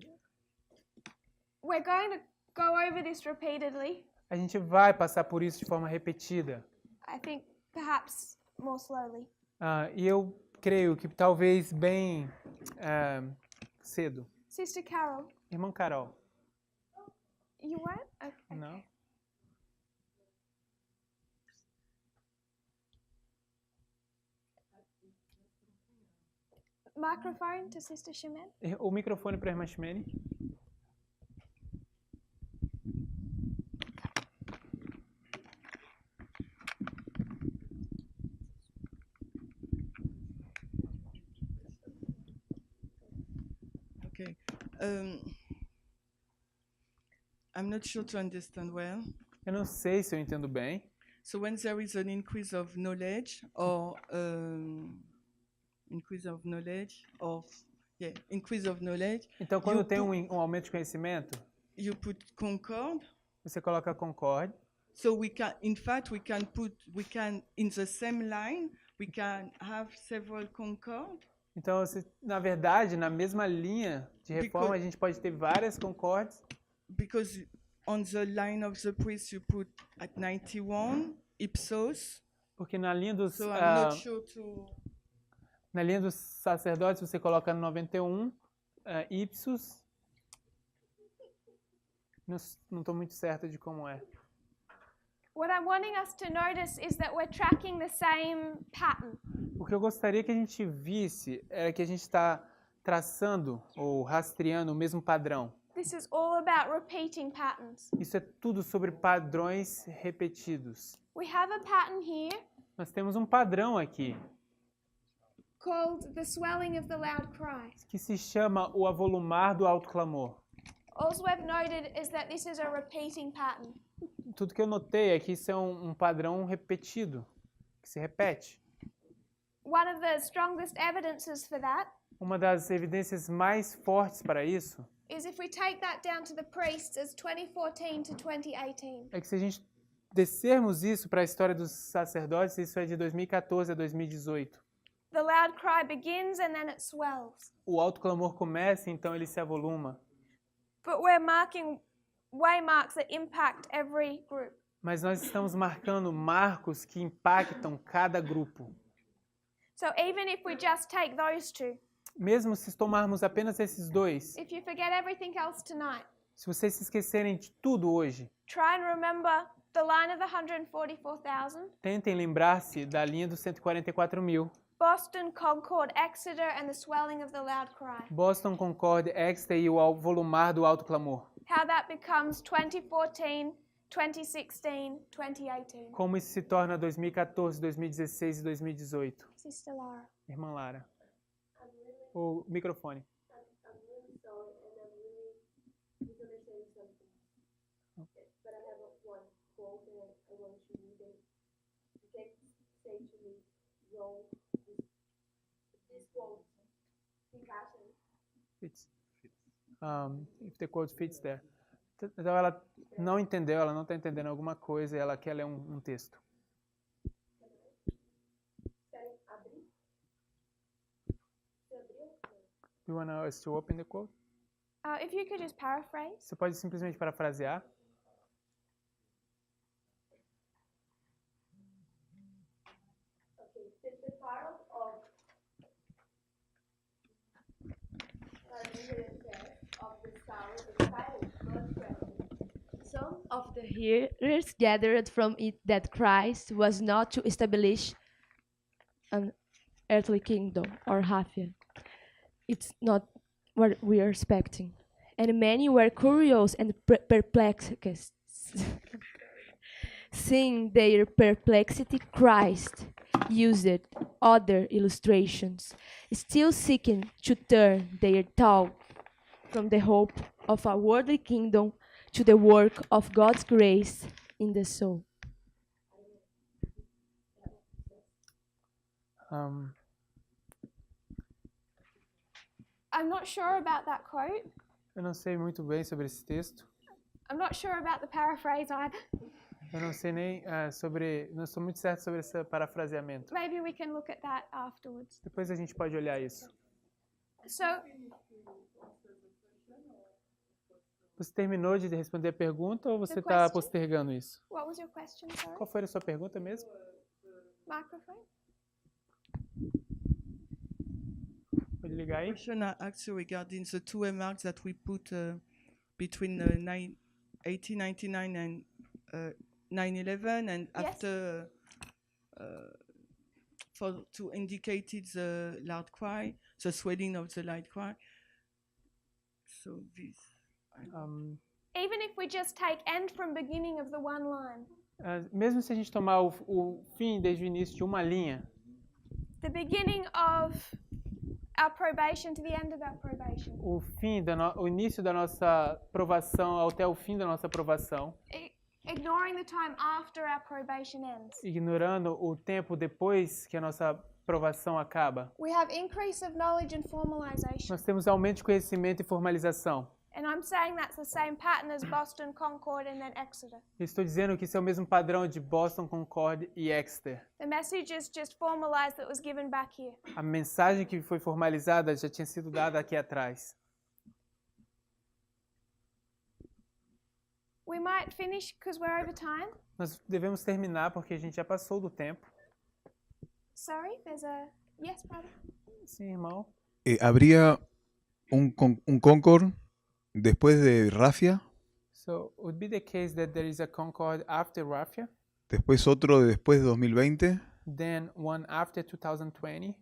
We're going to go over this repeatedly. A gente vai passar por isso de forma repetida. I think perhaps more slowly. E eu creio que talvez bem cedo. Sister Carol. Irmã Carol. You weren't? Okay. Não? Microphone to Sister Shemin. O microfone para a irmã Shimene. Okay. I'm not sure to understand well. Eu não sei se eu entendo bem. So when there is an increase of knowledge or increase of knowledge Então quando tem um aumento de conhecimento, you put Concord. Você coloca Concord. So we can, in fact, we can in the same line, we can have several Concord. Então, na verdade, na mesma linha de reforma, a gente pode ter várias Concords. Because on the line of the priest you put at 91 ipsos. Porque na linha dos na linha dos sacerdotes você coloca 91 ipsos. Não estou muito certa de como é. What I'm wanting us to notice is that we're tracking the same pattern. O que eu gostaria que a gente visse era que a gente está traçando ou rastreando o mesmo padrão. This is all about repeating patterns. Isso é tudo sobre padrões repetidos. We have a pattern here Nós temos um padrão aqui called the swelling of the loud cry. que se chama o avolumar do alto clamor. All we've noted is that this is a repeating pattern. Tudo que eu notei é que isso é um padrão repetido, que se repete. One of the strongest evidences for that Uma das evidências mais fortes para isso is if we take that down to the priests as 2014 to 2018. é que se a gente descermos isso para a história dos sacerdotes, isso é de 2014 a 2018. The loud cry begins and then it swells. O alto clamor começa, então ele se avoluma. But we're marking waymarks that impact every group. Mas nós estamos marcando marcos que impactam cada grupo. So even if we just take those two, Mesmo se tomarmos apenas esses dois, if you forget everything else tonight, se vocês se esquecerem de tudo hoje, try and remember the line of the 144,000, tentem lembrar-se da linha dos 144 mil. Boston, Concord, Exeter, and the swelling of the loud cry. Boston, Concord, Exeter e o avolumar do alto clamor. How that becomes 2014, 2016, 2018. Como isso se torna 2014, 2016 e 2018. Sister Lara. Irmã Lara. O microfone. Fits. If the quote fits there. Então ela não entendeu, ela não está entendendo alguma coisa e ela quer ler um texto. You want us to open the quote? If you could just paraphrase. Você pode simplesmente parafrasear? Some of the hearers gathered from it that Christ was not to establish an earthly kingdom or Hafia. It's not what we are expecting. And many were curious and perplexed. Seeing their perplexity, Christ used other illustrations, still seeking to turn their thought from the hope of a worldly kingdom to the work of God's grace in the soul. I'm not sure about that quote. Eu não sei muito bem sobre esse texto. I'm not sure about the paraphrase either. Eu não sei nem sobre, não estou muito certo sobre esse parafraseamento. Maybe we can look at that afterwards. Depois a gente pode olhar isso. So, Você terminou de responder a pergunta ou você The está question? postergando isso? what was your question, sorry? Qual foi a sua pergunta mesmo? Microphone? Pode ligar aí? Question actually regarding the two remarks that we put between 1899 and 9/11, and Yes. after to indicate the loud cry, the swelling of the loud cry. So this. Even if we just take end from beginning of the one line, Mesmo se a gente tomar o fim desde o início de uma linha, the beginning of our probation to the end of our probation, o início da nossa provação até o fim da nossa provação, ignoring the time after our probation ends, ignorando o tempo depois que a nossa provação acaba, we have increase of knowledge and formalization. nós temos aumento de conhecimento e formalização. And I'm saying that's the same pattern as Boston, Concord, and then Exeter. Estou dizendo que isso é o mesmo padrão de Boston, Concord e Exeter. The message is just formalized that was given back here. A mensagem que foi formalizada já tinha sido dada aqui atrás. We might finish because we're over time. Nós devemos terminar porque a gente já passou do tempo. Sorry, there's a... Yes, brother? Sim, irmão. ¿Habría un Concord después de Rafia? So, would be the case that there is a Concord after Rafia, Después otro después de 2020 then one after 2020,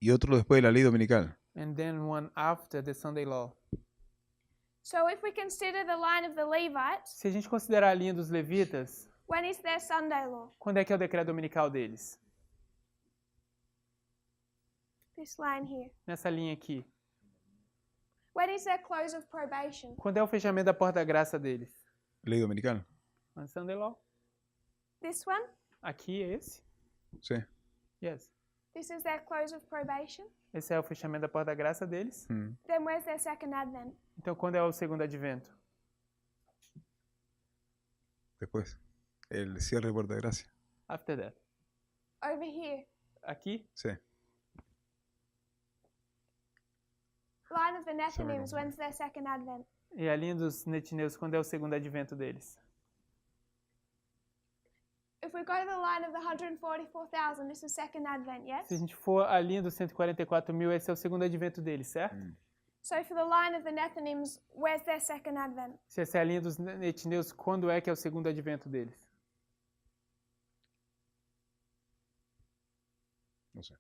y otro después de la ley dominical. and then one after the Sunday Law. So if we consider the line of the Levites, Se a gente considerar a linha dos levitas, when is their Sunday law? quando é que é o decreto dominical deles? This line here. Nessa linha aqui. When is their close of probation? Quando é o fechamento da porta da graça deles? Ley dominical. On Sunday Law. This one? Aqui é esse? Sí. Yes. This is their close of probation? Esse é o fechamento da porta da graça deles. Then where's their second advent? Então, quando é o segundo advento? Después. El cierre de puerta de gracia. After that. Over here. Aqui? Sí. Line of the Nethinims, when's their second advent? E a linha dos netineus, quando é o segundo advento deles? If we go to the line of the 144,000, this is second advent, yes? Se a gente for a linha dos 144 mil, esse é o segundo advento deles, certo? So for the line of the Nethinims, where's their second advent? Se essa é a linha dos netineus, quando é que é o segundo advento deles? No sé.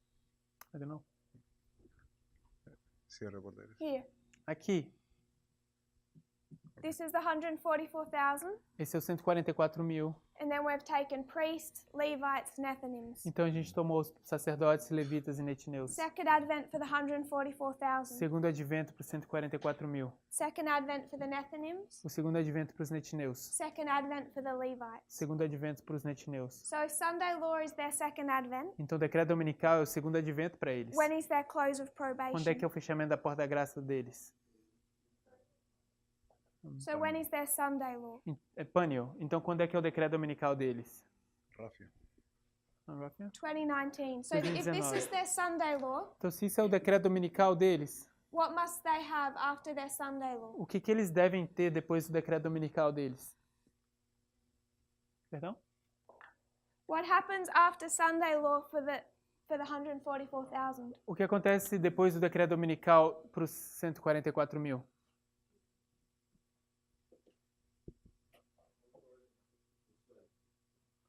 I don't know. Cierre de puerta de gracia. Here. Aqui. This is the 144,000. Esse é o 144 mil. And then we've taken priests, Levites, Nethinims. Então a gente tomou os sacerdotes, levitas e netineus. Second Advent for the 144,000. Segundo advento para os 144.000. Second Advent for the Nethinims. O segundo advento para os netineus. Second Advent for the Levites. Segundo advento para os netineus. So Sunday law is their second Advent. Então o decreto dominical é o segundo advento para eles. When is their close of probation? Quando é que é o fechamento da porta da graça deles? So when is their Sunday law? É Pânio. Então quando é que é o decreto dominical deles? Ráfia. 2019. So if this is their Sunday law, Então se isso é o decreto dominical deles, what must they have after their Sunday law? o que eles devem ter depois do decreto dominical deles? Perdão? What happens after Sunday law for the 144,000? O que acontece depois do decreto dominical para os 144.000?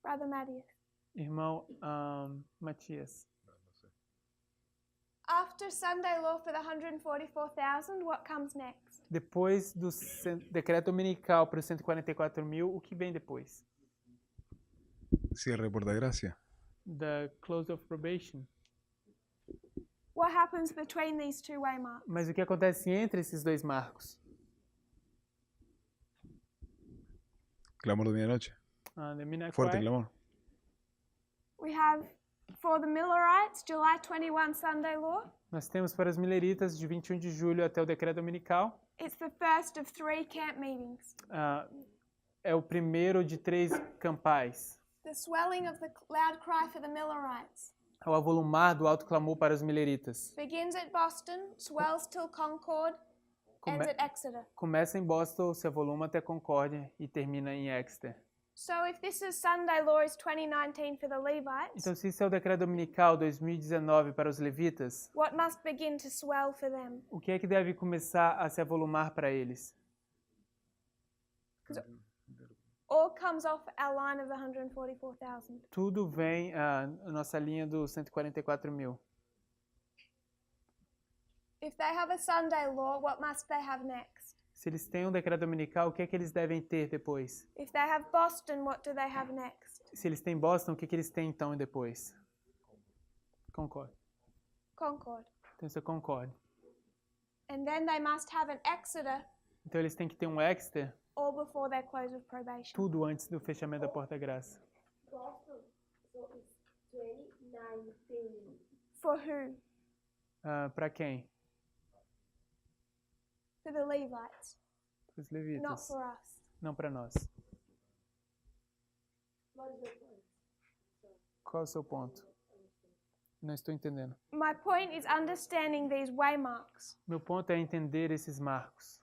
Brother Matthew. Irmão Matias. After Sunday law for the 144,000, what comes next? Depois do decreto dominical para os 144.000, o que vem depois? Cierre de porta de gracia. The close of probation. What happens between these two waymarks? Mas o que acontece entre esses dois marcos? Clamor de medianoche. The midnight Fuerte cry. clamor. We have for the Millerites, July 21 Sunday law. Nós temos para os mileritas de 21 de julho até o decreto dominical. It's the first of 3 camp meetings. É o primeiro de 3 campais. The swelling of the loud cry for the Millerites. O avolumar do alto clamor para os mileritas. Begins at Boston, swells till Concord, ends at Exeter. Começa em Boston, se avoluma até Concórdia e termina em Exeter. So if this is Sunday law is 2019 for the Levites, Então, se isso é o decreto dominical 2019 para os levitas, what must begin to swell for them? o que é que deve começar a se avolumar para eles? All comes off our line of the 144,000. Tudo vem a nossa linha dos 144.000. If they have a Sunday law, what must they have next? Se eles têm um decreto dominical, o que é que eles devem ter depois? If they have Boston, what do they have next? Se eles têm Boston, o que eles têm então depois? Concord. Concord. Então isso é Concord. And then they must have an Exeter Então eles têm que ter um Exeter, all before their close of probation. tudo antes do fechamento da porta da graça. For who? Para quem? For the Levites. Para os levitas. Not for us. Não para nós. Qual é o seu ponto? Não estou entendendo. My point is understanding these waymarks Meu ponto é entender esses marcos.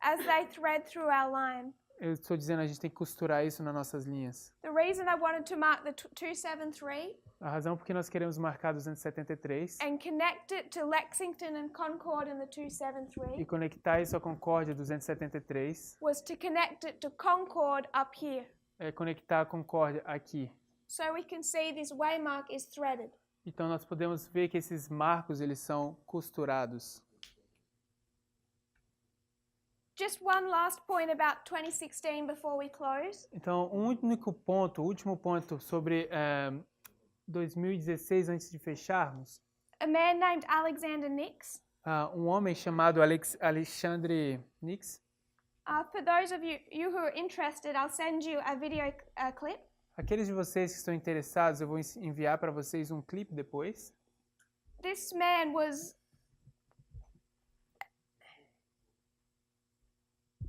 as they thread through our line. Eu estou dizendo, a gente tem que costurar isso nas nossas linhas. The reason I wanted to mark the 273 A razão por que nós queremos marcar 273 and connect it to Lexington and Concord in the e 273 conectar isso à Concórdia 273 was to connect it to Concord up here. é conectar a Concórdia aqui. So we can see this waymark is threaded. Então nós podemos ver que esses marcos eles são costurados. Just one last point about 2016 before we close. Então, um único ponto, o último ponto sobre 2016 antes de fecharmos. A man named Alexander Nix. Um homem chamado Alexandre Nix. For those of you who are interested, I'll send you a video clip. Aqueles de vocês que estão interessados, eu vou enviar para vocês um clipe depois. This man was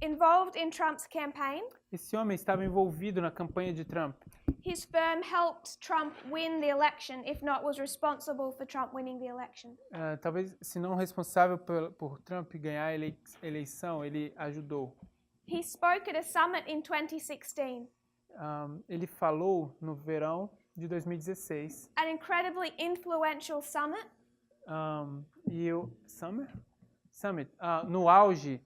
involved in Trump's campaign. Esse homem estava envolvido na campanha de Trump. His firm helped Trump win the election, if not was responsible for Trump winning the election. Talvez, se não responsável por Trump ganhar a eleição, ele ajudou. He spoke at a summit in 2016. Ele falou no verão de 2016. An incredibly influential summit. E o Summit, no auge,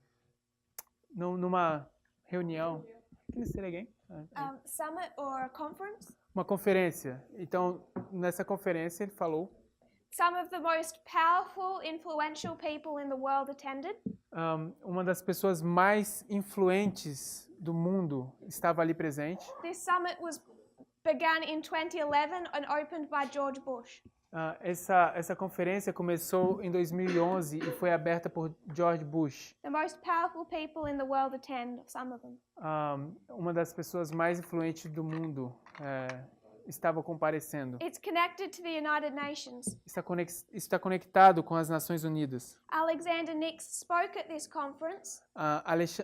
numa reunião. Can you say it again? Summit or a conference. Uma conferência. Então, nessa conferência ele falou. Some of the most powerful, influential people in the world attended. Uma das pessoas mais influentes do mundo estava ali presente. This summit began in 2011 and opened by George Bush. Essa conferência começou em 2011 e foi aberta por George Bush. The most powerful people in the world attend, some of them. Uma das pessoas mais influentes do mundo estava comparecendo. It's connected to the United Nations. Está conectado com as Nações Unidas. Alexander Nix spoke at this conference.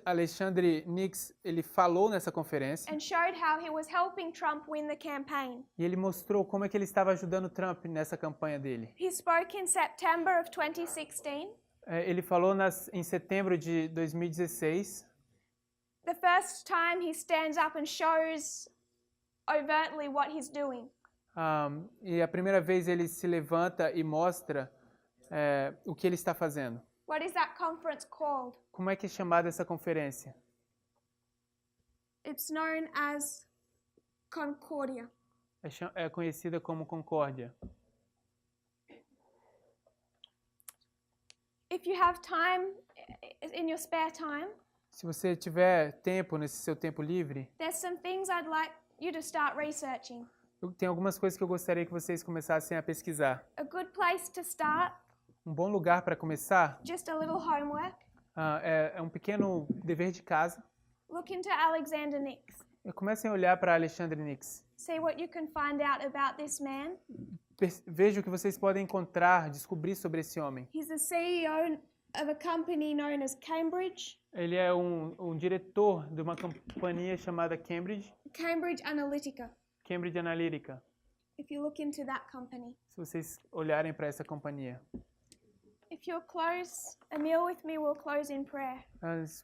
Alexandre Nix, ele falou nessa conferência. And showed how he was helping Trump win the campaign. E ele mostrou como é que ele estava ajudando Trump nessa campanha dele. He spoke in September of 2016. Ele falou em setembro de 2016. The first time he stands up and shows overtly what he's doing. E a primeira vez ele se levanta e mostra o que ele está fazendo. What is that conference called? Como é que é chamada essa conferência? It's known as Concordia. É conhecida como Concórdia. If you have time in your spare time, se você tiver tempo nesse seu tempo livre, there's some things I'd like you to start researching. Tem algumas coisas que eu gostaria que vocês começassem a pesquisar. A good place to start. Bom lugar para começar. Just a little homework. É um pequeno dever de casa. Look into Alexander Nix. Comecem a olhar para Alexandre Nix. See what you can find out about this man. Veja o que vocês podem encontrar, descobrir sobre esse homem. He's the CEO of a company known as Cambridge. Ele é um diretor de uma companhia chamada Cambridge. Cambridge Analytica. Cambridge Analytica. If you look into that company. Se vocês olharem para essa companhia. If you'll close a meal with me, we'll close in prayer.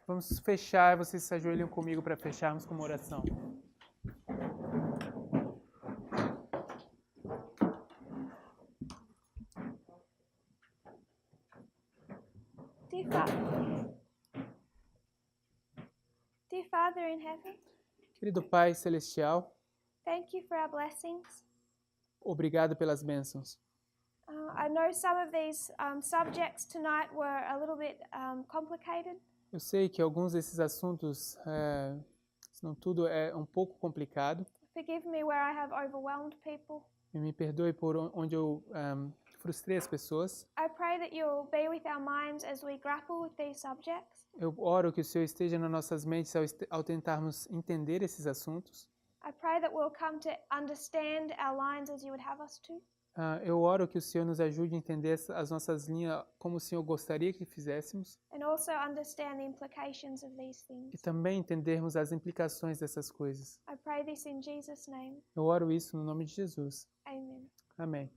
Vamos fechar, vocês se ajoelham comigo para fecharmos com uma oração. Dear Father in heaven, querido Pai Celestial, thank you for our blessings. Obrigado pelas bênçãos. I know some of these subjects tonight were a little bit complicated. Eu sei que alguns desses assuntos, se não tudo, é um pouco complicado. Forgive me where I have overwhelmed people. E me perdoe por onde eu frustrei as pessoas. I pray that you'll be with our minds as we grapple with these subjects. Eu oro que o Senhor esteja nas nossas mentes ao tentarmos entender esses assuntos. I pray that we'll come to understand our lines as you would have us to. Eu oro que o Senhor nos ajude a entender as nossas linhas como o Senhor gostaria que fizéssemos. And also understand the implications of these things. E também entendermos as implicações dessas coisas. I pray this in Jesus' name. Eu oro isso no nome de Jesus. Amen. Amém.